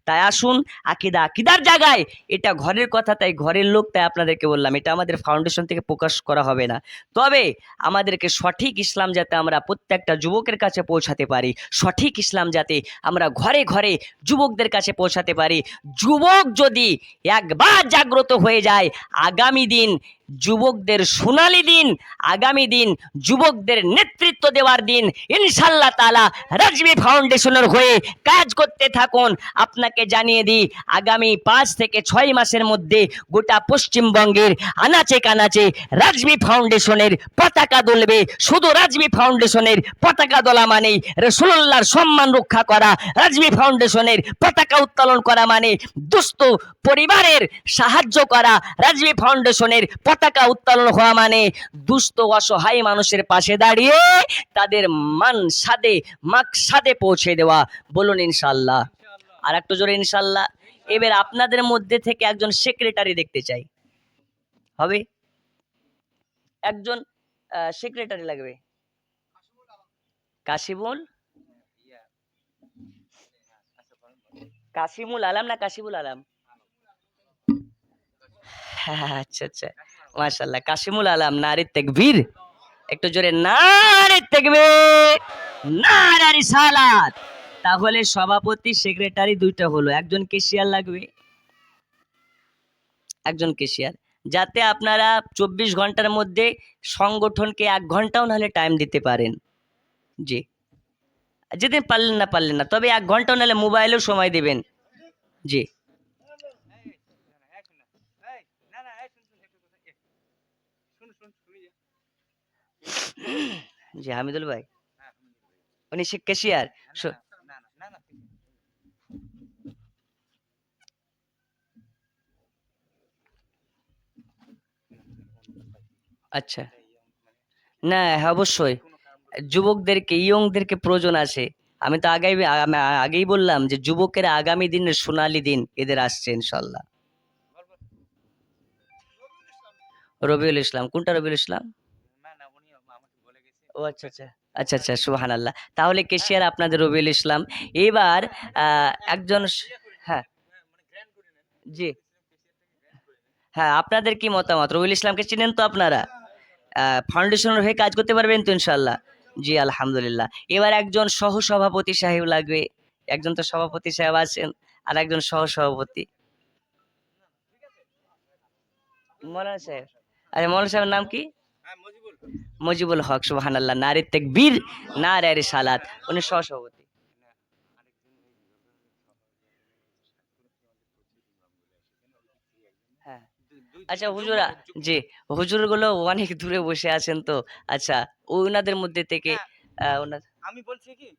তাই আসুন, আকিদার জায়গায় এটা ঘরের কথা, তাই ঘরের লোক, তাই আপনাদেরকে বললাম এটা আমাদের ফাউন্ডেশন থেকে প্রকাশ করা হবে না। তবে আমাদেরকে সঠিক ইসলাম যাতে আমরা প্রত্যেকটা যুবকের কাছে পৌঁছাতে পারি, সঠিক ইসলাম যাতে আমরা ঘরে ঘরে যুবকদের কাছে পৌঁছাতে পারি, যুবক যদি একবার জাগ্রত হয়ে যায়, আগামী দিন যুবকদের সোনালী দিন, আগামী দিন যুবকদের নেতৃত্ব দেওয়ার দিন ইনশাআল্লাহ তাআলা রাজবি ফাউন্ডেশনের হয়ে কাজ করতে থাকুন। আপনাকে জানিয়ে দিই, আগামী 5 থেকে 6 মাসের মধ্যে গোটা পশ্চিমবঙ্গের আনাচে কানাচে রাজবি ফাউন্ডেশনের পতাকা দুলবে। শুধু রাজবি ফাউন্ডেশনের পতাকা দোলা মানেই রাসূলুল্লাহর সম্মান রক্ষা করা, রাজবি ফাউন্ডেশনের পতাকা উত্তোলন করা মানে দুস্থ পরিবারের সাহায্য করা, রাজবি ফাউন্ডেশনের পতাকা উত্তোলন হওয়া মানে দুস্থ অসহায় মানুষের পাশে দাঁড়িয়ে তাদের মাকসাদে পৌঁছে দেওয়া। বলুন ইনশাআল্লাহ। আর একটু জোরে ইনশাআল্লাহ। এবার আপনাদের মধ্যে থেকে একজন সেক্রেটারি দেখতে চাই, হবে? একজন সেক্রেটারি লাগবে। কাশিমুল আলম না কাশিমুল আলম? আচ্ছা আচ্ছা, মাশাআল্লাহ, কাশিমুল আলম। নারে তাকবীর, একটু জোরে নারে তাকবীর, নারে রিসালাত। তাহলে সভাপতি সেক্রেটারি 2টা হলো, একজন কেশিয়ার লাগবে, একজন কেশিয়ার, যাতে আপনারা 24 ঘন্টার মধ্যে সংগঠনকে 1 ঘন্টাও নাহলে টাইম দিতে পারেন। জি, যেদিন পারলেন না, তবে 1 ঘন্টাও নাহলে মোবাইলেও সময় দেবেন। জি জি, হামিদুল ভাই উনি কেশিয়ার। আচ্ছা, না অবশ্যই যুবকদেরকে, ইয়ংদেরকে প্রয়োজন আছে। আমি তো আগেই বললাম যে যুবকের আগামী দিনের সোনালী দিন এদের আসছে ইনশাল্লাহ। রবিউল ইসলাম, কোনটা রবিউল ইসলাম? ও আচ্ছা আচ্ছা আচ্ছা আচ্ছা, সুবহানাল্লাহ। তাহলে কেশিয়ার আপনাদের রবিউল ইসলাম। এবার একজন হ্যাঁ, জি হ্যাঁ, আপনাদের কি মতামত? রবিউল ইসলামকে চিনেন তো আপনারা? ফাউন্ডেশনের হয়ে কাজ করতে পারবেন তো ইনশাল্লাহ? জি আলহামদুলিল্লাহ। এবার একজন সহ সভাপতি সাহেব লাগবে, একজন তো সভাপতি সাহেব আছেন, আর একজন সহ সভাপতি। মৌলানা সাহেব, আরে মৌলানা সাহেবের নাম কি? মজিবুল হক, সুবহানাল্লাহ, নারে তাকবীর, নারে রিসালাত, উনি সহ সভাপতি। হ্যাঁ, আচ্ছা হুজুরা, জি, হুজুর গুলো অনেক দূরে বসে আছেন তো। আচ্ছা, ওনাদের মধ্যে থেকে আমি বলছি কি,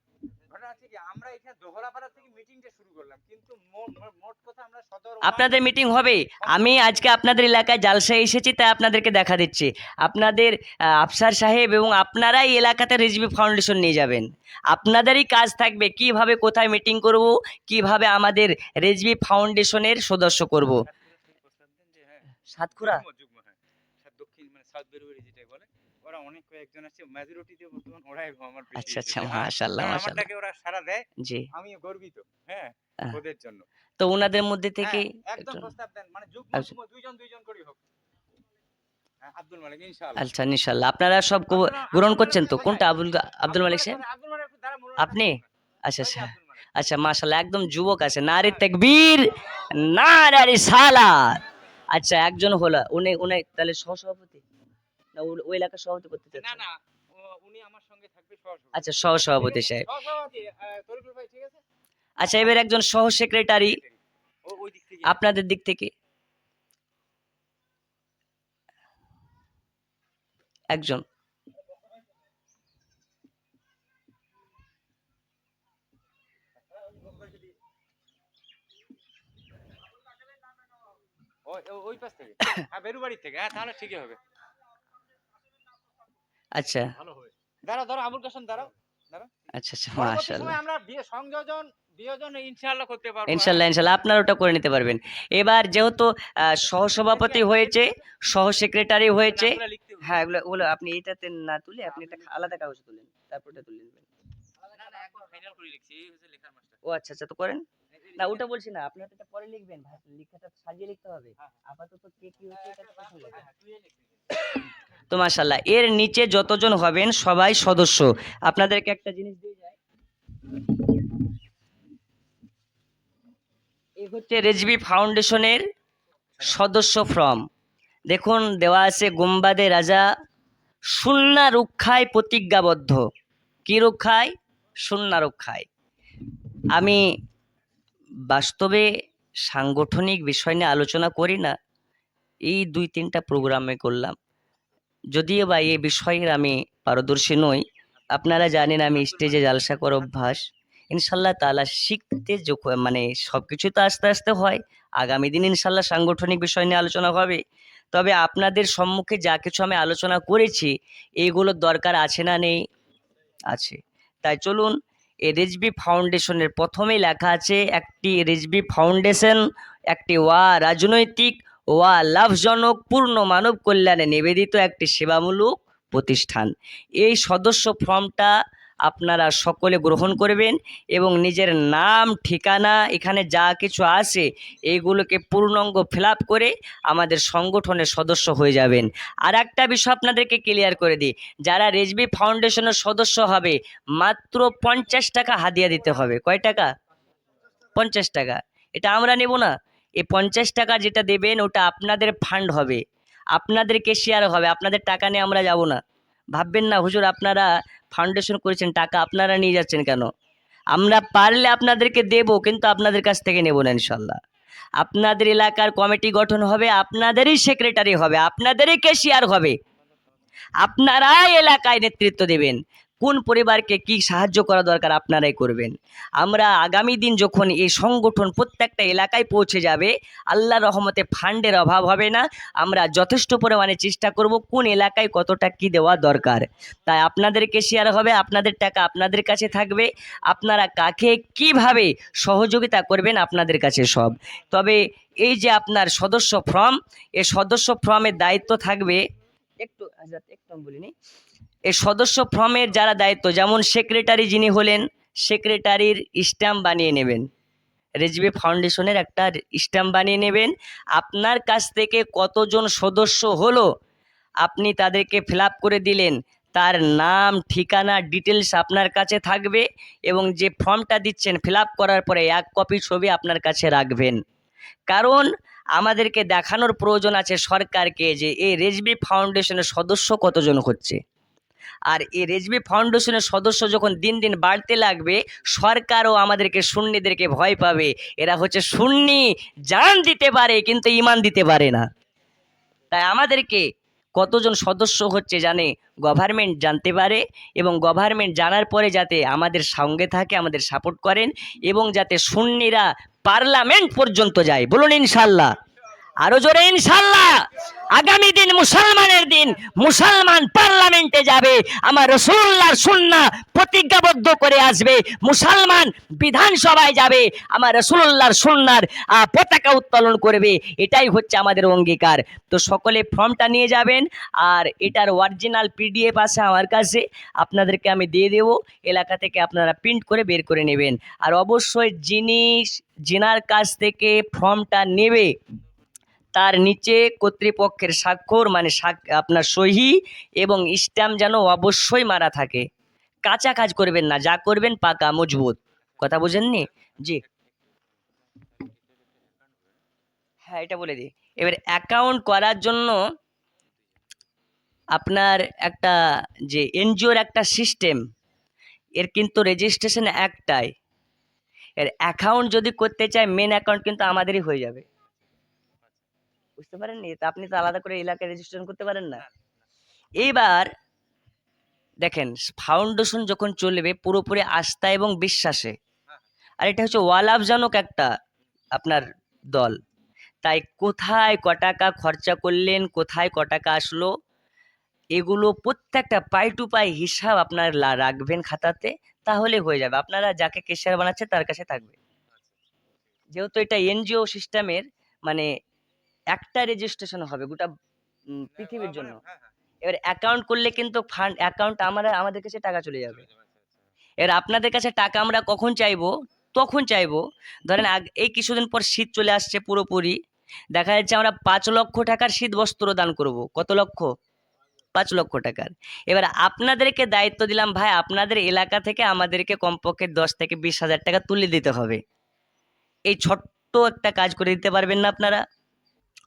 ঘটনা আছে কি, আমরা এখানে দোহরাপাড়া থেকে মিটিংটা শুরু করলাম, কিন্তু মোট কথা আমরা সদর আপনাদের মিটিং হবে। আমি আজকে আপনাদের এলাকায় জালসায় এসেছি, তাই আপনাদেরকে দেখা দিচ্ছি। আপনাদের আফসার সাহেব এবং আপনারাই এলাকাতে রিজভি ফাউন্ডেশন নিয়ে যাবেন। আপনাদেরই কাজ থাকবে কিভাবে কোথায় মিটিং করব, কিভাবে আমাদের রেজভি ফাউন্ডেশনের সদস্য করব। সাতক্ষীরা দক্ষিণ মানে সাউথ বেরুয়ারি যেটা বলে, ওরা ওরা অনেক কয়েকজন আছে, মেজরিটিতে বর্তমান ওরাই আমার বেশি আচ্ছা আচ্ছা, এসেছে। মাশাআল্লাহ কারণ মাশাআল্লাহ। আমারটাকে ওরা সাড়া দেয়, জি। আমিও গর্বিত। হ্যাঁ, আহ, ওদের জন্য। তো ওনাদের মধ্যে হ্যাঁ, থেকেই একদম একজন। প্রস্তাব দেন। মানে যুগ্ম আচ্ছা যুগ্ম দুইজন করেই হোক। হ্যাঁ, আব্দুল মালিক ইনশাআল্লাহ। আচ্ছা, ইনশাআল্লাহ আপনারা সব গ্রহণ আব্দুল মালিক করছেন তো? কোথায়? কোনটা আব্দুল মালিক সাহেব? আব্দুল মালিক দ্বারা মনোনয়নটা আপনি? করুন না। আচ্ছা ওই যে আচ্ছা। আব্দুল মালিক। আচ্ছা মাশাআল্লাহ, একদম যুবক আছে। নারে তাকবীর, নারে রিসালাত। আচ্ছা, একজন হলো উনি উনি তাহলে সহসভাপতি না ওই এলাকার সভাপতি করতে না, চাচ্ছেন? না, উনি আমার সঙ্গে থাকবে সহসভাপতি। আচ্ছা, সহসভাপতি সাহেব। সহসভাপতি তরিকুল ভাই ঠিক আছে? আচ্ছা, এবার একজন সহ সেক্রেটারি সেক্রেটারি। ওই দিক থেকে। আপনাদের দিক থেকে একজন। ওই পাশ থেকে। হ্যাঁ, বেরুবাড়ি থেকে। হ্যাঁ, তাহলে ঠিকই হবে। আচ্ছা ভালো হবে। দাঁড়াও, আবুল কাসেম দাঁড়াও। আচ্ছা আচ্ছা, পরবর্তী মাশাআল্লাহ। সময় আমরা বিয়োজন ইনশাআল্লাহ করতে পারবো। ইনশাল্লাহ ইনশাল্লাহ আপনার ওটা করে নিতে পারবেন। এবার যেহেতু সহসভাপতি হয়েছে, সহ সেক্রেটারি হয়েছে, নামগুলো লিখতে হবে। হ্যাঁ এগুলো ওগুলো আপনি এটাতে না তুলে আপনি একটা আলাদা কাগজ তুলেন, তারপর ওটা তুলে নেবেন। না, একদম ফাইনাল করে লিখছি। এই হচ্ছে লেখার মাস্টার। ও আচ্ছা আচ্ছা, তো করেন। না ওটা বলছি না, আপনি ওটা পরে লিখবেন, লেখাটা সাজিয়ে লিখতে হবে। আপাতত কে কি হচ্ছে এটা প্রথম লেখেন। তো মাশাআল্লাহ, এর নিচে যতজন হবেন সবাই সদস্য। আপনাদেরকে একটা জিনিস দিয়ে যায়, এই হচ্ছে রেজবি ফাউন্ডেশনের সদস্য ফর্ম। দেখুন দেওয়া আছে, গুম্বাদে রাজা সুন্নাহ রক্ষায় প্রতিজ্ঞাবদ্ধ। কি রক্ষায়? সুন্নাহ রক্ষায়। আমি বাস্তবে সাংগঠনিক বিষয় নিয়ে আলোচনা করি না, এই 2-3টা প্রোগ্রামে করলাম। যদিও বা এই বিষয়ের আমি পারদর্শী নই, আপনারা জানেন আমি স্টেজে জালসা করার অভ্যাস। ইনশাল্লাহ তাআলা শিখতে মানে সব কিছু তো আস্তে আস্তে হয়। আগামী দিন ইনশাল্লাহ সাংগঠনিক বিষয় নিয়ে আলোচনা হবে। তবে আপনাদের সম্মুখে যা কিছু আমি আলোচনা করেছি, এইগুলোর দরকার আছে না নেই? আছে। তাই চলুন, এই রেজবি ফাউন্ডেশনের প্রথমেই লেখা আছে, একটি রেজবি ফাউন্ডেশন একটি রাজনৈতিক লাভজনক পূর্ণ মানব কল্যাণে নিবেদিত একটি সেবামূলক প্রতিষ্ঠান। এই সদস্য ফর্মটা আপনারা সকলে গ্রহণ করবেন এবং নিজের নাম ঠিকানা এখানে যা কিছু আছে এইগুলোকে পূর্ণাঙ্গ ফিল আপ করে আমাদের সংগঠনের সদস্য হয়ে যাবেন। আর একটা বিষয় আপনাদেরকে ক্লিয়ার করে দিই, যারা রেজবি ফাউন্ডেশনের সদস্য হবে মাত্র 50 টাকা হাদিয়া দিতে হবে। কয় টাকা? 50 টাকা। এটা আমরা নেব না। এই 50 টাকা যেটা দেবেন ওটা আপনাদের ফান্ড হবে, আপনাদেরকে শেয়ার হবে, আপনাদের টাকা নিয়ে আমরা যাব না। ভাববেন না হুজুর আপনারা ফাউন্ডেশন করেছেন, টাকা আপনারা নিয়ে যাচ্ছেন কেন? আমরা পারলে আপনাদেরকে দেব, কিন্তু আপনাদের কাছ থেকে নেব না ইনশাল্লাহ। আপনাদের এলাকার কমিটি গঠন হবে, আপনাদেরই সেক্রেটারি হবে, আপনাদেরই ক্যাশিয়ার হবে, আপনারাই এলাকায় নেতৃত্ব দেবেন। কোন পরিবারকে কি সাহায্য করা দরকার আপনারাই করবেন। আমরা আগামী দিন যখন এই সংগঠন প্রত্যেকটা এলাকায় পৌঁছে যাবে, আল্লাহর রহমতে ফান্ডের অভাব হবে না। আমরা যথেষ্ট পরিমাণে চেষ্টা করব কোন এলাকায় কতটা কি দেওয়া দরকার। তাই আপনাদেরকে শেয়ার হবে, আপনাদের টাকা আপনাদের কাছে থাকবে, আপনারা কাকে কিভাবে সহযোগিতা করবেন আপনাদের কাছে সব। তবে এই যে আপনার সদস্য ফর্ম, এই সদস্য ফর্মের দায়িত্ব থাকবে, একটু একদম বলিনি, এই সদস্য ফর্মের যারা দায়িত্ব, যেমন সেক্রেটারি যিনি হলেন, সেক্রেটারির স্ট্যাম্প বানিয়ে নেবেন, রেজবি ফাউন্ডেশনের একটা স্ট্যাম্প বানিয়ে নেবেন। আপনার কাছ থেকে কতজন সদস্য হলো আপনি তাদেরকে ফিল আপ করে দিলেন, তার নাম ঠিকানা ডিটেলস আপনার কাছে থাকবে এবং যে ফর্মটা দিচ্ছেন ফিল আপ করার পরে 1 কপি ছবি আপনার কাছে রাখবেন। কারণ আমাদেরকে দেখানোর প্রয়োজন আছে সরকারকে যে এই রেজবি ফাউন্ডেশনের সদস্য কতজন হচ্ছে। আর এই রেজবি ফাউন্ডেশনের সদস্য যখন দিন দিন বাড়তে লাগবে, সরকারও আমাদেরকে সুন্নিদেরকে ভয় পাবে, এরা হচ্ছে সুন্নি, জান দিতে পারে কিন্তু ইমান দিতে পারে না। তাই আমাদেরকে কতজন সদস্য হচ্ছে জানে গভর্নমেন্ট জানতে পারে, এবং গভর্নমেন্ট জানার পরে যাতে আমাদের সঙ্গে থাকে, আমাদের সাপোর্ট করেন, এবং যাতে সুন্নিরা পার্লামেন্ট পর্যন্ত যায়। বলুন ইনশাল্লাহ। আরো জোরে ইনশাআল্লাহ। আগামী দিন মুসলমানের দিন, মুসলমান পার্লামেন্টে যাবে, আমার রাসূলুল্লাহর সুন্নাহ প্রতিজ্ঞাবদ্ধ করে আসবে, মুসলমান বিধানসভায় যাবে, আমার রাসূলুল্লাহর সুন্নাহর পতাকা উত্তোলন করবে। এটাই হচ্ছে আমাদের অঙ্গীকার। তো সকলে ফর্মটা নিয়ে যাবেন, আর এটার অরিজিনাল পিডিএফ আছে আমার কাছে, আপনাদেরকে আমি দিয়ে দেব, এলাকা থেকে আপনারা প্রিন্ট করে বের করে নেবেন। আর অবশ্যই যিনার কাছ থেকে ফর্মটা নেবে তার নিচে কর্তৃপক্ষের স্বাক্ষর, মানে আপনার সহি এবং স্ট্যাম্প যেন অবশ্যই মারা থাকে। কাঁচা কাজ করবেন না, যা করবেন পাকা মজবুত। কথা বুঝেননি? জি হ্যাঁ, এটা বলে দিই। এবার অ্যাকাউন্ট করার জন্য আপনার একটা যে এনজিওর একটা সিস্টেম, এর কিন্তু রেজিস্ট্রেশন একটাই। এর অ্যাকাউন্ট যদি করতে চায়, মেন অ্যাকাউন্ট কিন্তু আমাদেরই হয়ে যাবে। বুঝতে পারেননি? তা আপনি তো আলাদা করে এলাকায় রেজিস্ট্রেশন করতে পারেন না। এইবার দেখেন, ফাউন্ডেশন যখন চলবে পুরোপুরি আস্থা এবং বিশ্বাসে, আর এটা হচ্ছে ওয়ালাভজনক একটা আপনার দল। তাই কোথায় ক টাকা খরচা করলেন, কোথায় ক টাকা আসলো, এগুলো প্রত্যেকটা পাই টু পাই হিসাব আপনার রাখবেন খাতাতে, তাহলে হয়ে যাবে। আপনারা যাকে কেশিয়ার বানাচ্ছে তার কাছে থাকবে। যেহেতু এটা এনজিও সিস্টেমের, মানে একটা রেজিস্ট্রেশন হবে গোটা পৃথিবীর জন্য। এবার অ্যাকাউন্ট করলে কিন্তু ফান্ড অ্যাকাউন্ট আমাদের কাছে টাকা চলে যাবে। এবার আপনাদের কাছে টাকা আমরা কখন চাইবো? তখন চাইবো ধরেন এই কিছুদিন পর শীত চলে আসছে পুরোপুরি, দেখা যাচ্ছে আমরা 5 লক্ষ টাকার শীত বস্ত্র দান করব। কত লক্ষ? 5 লক্ষ টাকার। এবার আপনাদেরকে দায়িত্ব দিলাম, ভাই আপনাদের এলাকা থেকে আমাদেরকে কমপক্ষে 10 থেকে 20 হাজার টাকা তুলে দিতে হবে। এই ছোট্ট একটা কাজ করে দিতে পারবেন না আপনারা?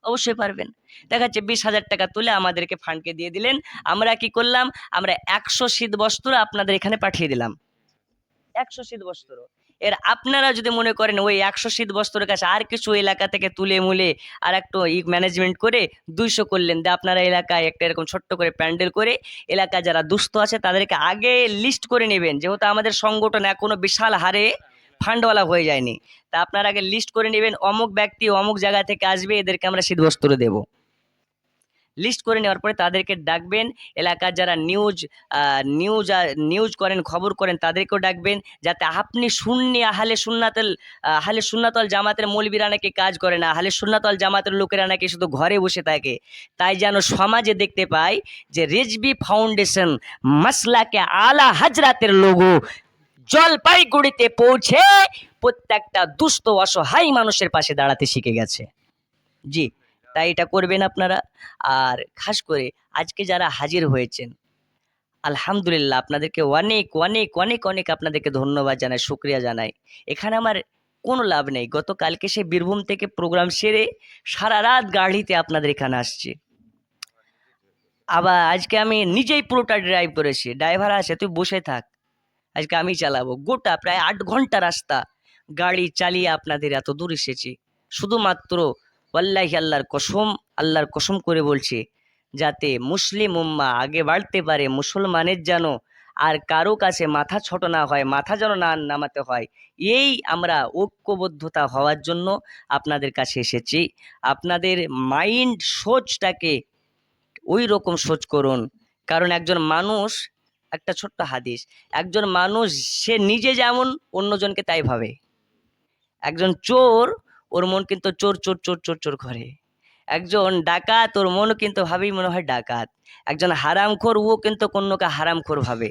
অবশ্যই পারবেন। দেখা যাচ্ছে 20 হাজার টাকা তুলে আমাদেরকে ফান্ডকে দিয়ে দিলেন। আমরা কি করলাম? আমরা 100 শীত বস্ত্র আপনাদের এখানে পাঠিয়ে দিলাম। 100 শীত বস্ত্র। এর আপনারা যদি মনে করেন ওই 100 শীত বস্ত্রের কাছে আর কিছু এলাকা থেকে তুলে মুলে আর একটু ম্যানেজমেন্ট করে 200 করলেন, দিয়ে আপনারা এলাকায় একটা এরকম ছোট্ট করে প্যান্ডেল করে এলাকায় যারা দুস্থ আছে তাদেরকে আগে লিস্ট করে নেবেন। যেহেতু আমাদের সংগঠন এখনো বিশাল হারে ফান্ডওয়ালা হয়ে যায়নি, তা আপনারা আগে লিস্ট করে নেবেন, অমুক ব্যক্তি অমুক জায়গা থেকে আসবে, এদেরকে আমরা শীত বস্ত্র দেবো। লিস্ট করে নেওয়ার পরে তাদেরকে ডাকবেন। এলাকার যারা নিউজ করেন, খবর করেন, তাদেরকেও ডাকবেন, যাতে আপনি সুন্নি আহলে সুন্নাতল জামাতের মৌলবীরা নাকি কাজ করে না, আহলে সুন্নাতল জামাতের লোকেরা নাকি শুধু ঘরে বসে থাকে, তাই যেন সমাজে দেখতে পাই যে রেজবি ফাউন্ডেশন মাসলাকে আলা হাজরাতের লোগো জলপাইগুড়িতে পৌঁছে প্রত্যেকটা দুস্থ অসহায় মানুষের পাশে দাঁড়াতে শিখে গেছে। জি, তাই এটা করবেন আপনারা। আর খাস করে আজকে যারা হাজির হয়েছেন, আলহামদুলিল্লাহ, আপনাদেরকে অনেক অনেক অনেক অনেক আপনাদেরকে ধন্যবাদ জানাই, শুক্রিয়া জানাই। এখানে আমার কোনো লাভ নেই, গতকালকে সে বীরভূম থেকে প্রোগ্রাম সেরে সারা রাত গাড়িতে আপনাদের এখানে আসছি, আবার আজকে আমি নিজেই পুরোটা ড্রাইভ করেছি। ড্রাইভার আছে, তুই বসে থাক, আজকে আমি চালাবো। গোটা প্রায় 8 ঘন্টা রাস্তা গাড়ি চালিয়ে আপনাদের এত দূর এসেছি, শুধুমাত্র ওয়াল্লাহি আল্লাহর কসম করে বলছি, যাতে মুসলিম উম্মাহ আগে বাড়তে পারে, মুসলমানের যেন আর কারো কাছে মাথা ছোট না হয়, মাথা যেন না নামাতে হয়, এই আমরা ঐক্যবদ্ধতা হওয়ার জন্য আপনাদের কাছে এসেছি। আপনাদের মাইন্ড সোচটাকে ওই রকম সোচ করুন, কারণ একজন মানুষ, একটা ছোট্ট হাদিস, একজন মানুষ সে নিজে যেমন অন্যজনকে তাই ভাবে। একজন চোর, ওর মন কিন্তু চোর চোর চোর চোর চোর করে। একজন ডাকাত, ওর মন কিন্তু ভাবেই মনে হয় ডাকাত। একজন হারামখোর, ও কিন্তু অন্যকে হারামখোর ভাবে।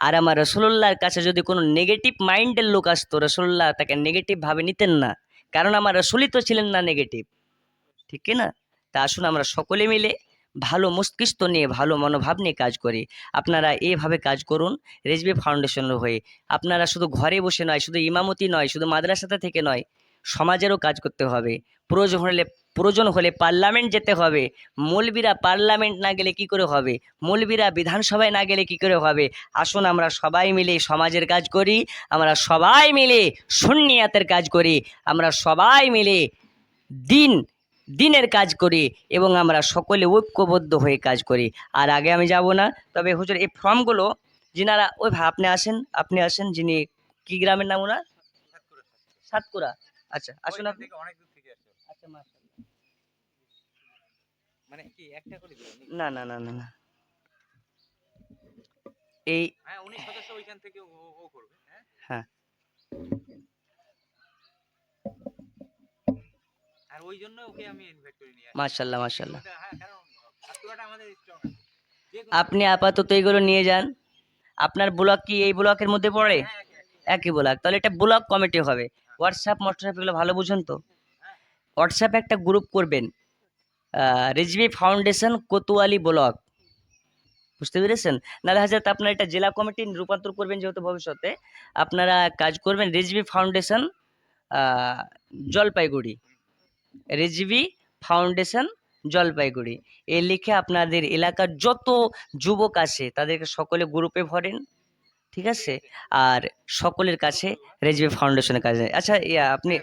আর আমার রসুল্লাহর কাছে যদি কোনো নেগেটিভ মাইন্ডের লোক আসতো, রসুল্লাহ তাকে নেগেটিভ ভাবে নিতেন না, কারণ আমার রসুলই তো ছিলেন না নেগেটিভ, ঠিক কি না? তা আসুন আমরা সকলে মিলে ভালো মস্তিষ্ক নিয়ে, ভালো মনোভাব নিয়ে কাজ করি। আপনারা এইভাবে কাজ করুন রেজবি ফাউন্ডেশনের হয়ে। আপনারা শুধু ঘরে বসে নয়, শুধু ইমামতি নয়, শুধু মাদ্রাসাতে থেকে নয়, সমাজেরও কাজ করতে হবে। প্রয়োজন হলে পার্লামেন্ট যেতে হবে। মৌলবীরা পার্লামেন্ট না গেলে কি করে হবে? মৌলবীরা বিধানসভায় না গেলে কি করে হবে? আসুন আমরা সবাই মিলে সমাজের কাজ করি, আমরা সবাই মিলে সুন্নিয়াতের কাজ করি, আমরা সবাই মিলে দিনের কাজ করি, এবং আমরা সকলে ঐক্যবদ্ধ হয়ে কাজ করি। আর আগে আমি যাব না, তবে হুজুর এই ফর্মগুলো যিনারা, ওই ভাই আপনি আসেন, যিনি কি গ্রামের নাম ওনার? সাতকুরা। আচ্ছা আসুন আপনি। অনেক দূর থেকে আসছে। আচ্ছা মাশাআল্লাহ। মানে কি একটা করে দিবেন নাকি? না না না না না এই হ্যাঁ উনি সদস্য ওইখান থেকে ও করবে। হ্যাঁ হ্যাঁ আর ওই জন্য ওকে আমি ইনভাইট করে নিয়ে আসি। মাশাল্লাহ মাশাল্লাহ। হ্যাঁ কারণ ছাত্রটা আমাদের স্ট্রং আছে। যে কোনো আপনি আপাতত এগুলো নিয়ে যান। আপনার ব্লক কি এই ব্লকের মধ্যে পড়ে? হ্যাঁ একই ব্লক, তাহলে এটা ব্লক কমিটি হবে। হোয়াটসঅ্যাপ মোটসঅ্যাপ এগুলো ভালো বুঝুন তো। হোয়াটসঅ্যাপে একটা গ্রুপ করবেন, রিজভি ফাউন্ডেশন কোতোয়ালি ব্লক, বুঝতে পেরেছেন? নাহলে হাজার আপনার এটা জেলা কমিটি রূপান্তর করবেন, যেহেতু ভবিষ্যতে আপনারা কাজ করবেন রিজভি ফাউন্ডেশন জলপাইগুড়ি, রিজভি ফাউন্ডেশন জলপাইগুড়ি এ লিখে আপনাদের এলাকার যত যুবক আছে তাদেরকে সকলে গ্রুপে ভরেন, ঠিক আছে? আর সকলের কাছে রেজভি ফাউন্ডেশনের কাছে, আচ্ছা আপনি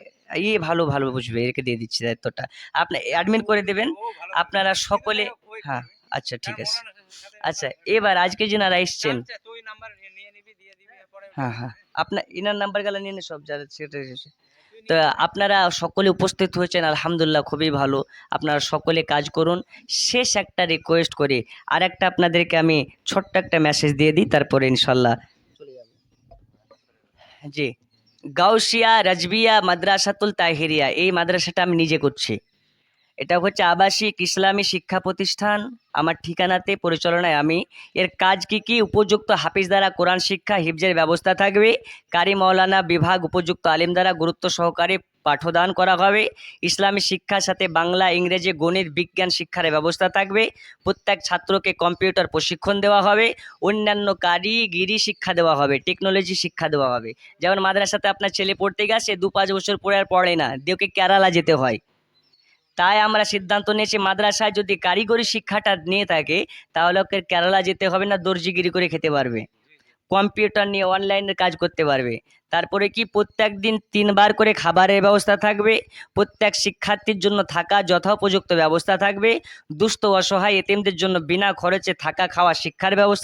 ভালো ভালো বুঝবে, একে দিয়ে দিচ্ছি দায়িত্বটা, আপনি অ্যাডমিন করে দেবেন। ও ভালো আপনারা কিন্তু সকলে, তাহলে ওই হ্যাঁ করবে। আচ্ছা ঠিক কারণ আছে। মৌলানার সাথে আচ্ছা আমরা- এবার আজকে যারা এসছেন, আচ্ছা তুই নাম্বার নিয়ে নিবি দিয়ে দিবি এরপরে হ্যাঁ হ্যাঁ আপনার ইনার নাম্বার গেলে নিয়ে নিন সব যারা সেক্রেটারি এসেছে। তুই তো নিয়ে আপনারা সকলে উপস্থিত হয়েছেন, আলহামদুলিল্লাহ খুবই ভালো। আপনারা সকলে কাজ করুন। শেষ একটা রিকোয়েস্ট করি, আর একটা আপনাদেরকে আমি ছোট্ট একটা মেসেজ দিয়ে দিই, তারপরে ইনশাল্লাহ চলে যাব। জি, গাউসিয়া রাজবিয়া মাদ্রাসাতুল তাহিরিয়া, এই মাদ্রাসাটা আমি নিজে করছি। এটা হচ্ছে আবাসিক ইসলামী শিক্ষা প্রতিষ্ঠান। আমার ঠিকানাতে পরিচালনায় আমি। এর কাজ কি কি? উপযুক্ত হাফিজ দ্বারা কোরআন শিক্ষা হিফজের ব্যবস্থা থাকবে। কারি মাওলানা বিভাগ উপযুক্ত আলিম দ্বারা গুরুত্ব সহকারে পাঠদান করা হবে। ইসলামী শিক্ষার সাথে বাংলা, ইংরেজি, গণিত, বিজ্ঞান শিক্ষার ব্যবস্থা থাকবে। প্রত্যেক ছাত্রকে কম্পিউটার প্রশিক্ষণ দেওয়া হবে। অন্যান্য কারিগরি শিক্ষা দেওয়া হবে, টেকনোলজি শিক্ষা দেওয়া হবে। যেমন মাদ্রাসাতে আপনার ছেলে পড়তে গেছে 2-5 বছর পরে আর পড়ে না, ওকে কেরালা যেতে হয়। তাই আমরা সিদ্ধান্ত নিয়েছি মাদ্রাসায় যদি কারিগরি শিক্ষাটা নিয়ে থাকে তাহলে ওকে কেরালা যেতে হবে না, দর্জিগিরি করে খেতে পারবে, কম্পিউটার নিয়ে অনলাইনে কাজ করতে পারবে। তারপরে কি প্রত্যেক দিন 3 বার করে খাবারের ব্যবস্থা থাকবে। প্রত্যেক শিক্ষার্থীর জন্য থাকা যথোপযুক্ত ব্যবস্থা থাকবে। দুস্থ অসহায় এতিমদের জন্য বিনা খরচে থাকা খাওয়া শিক্ষার ব্যবস্থা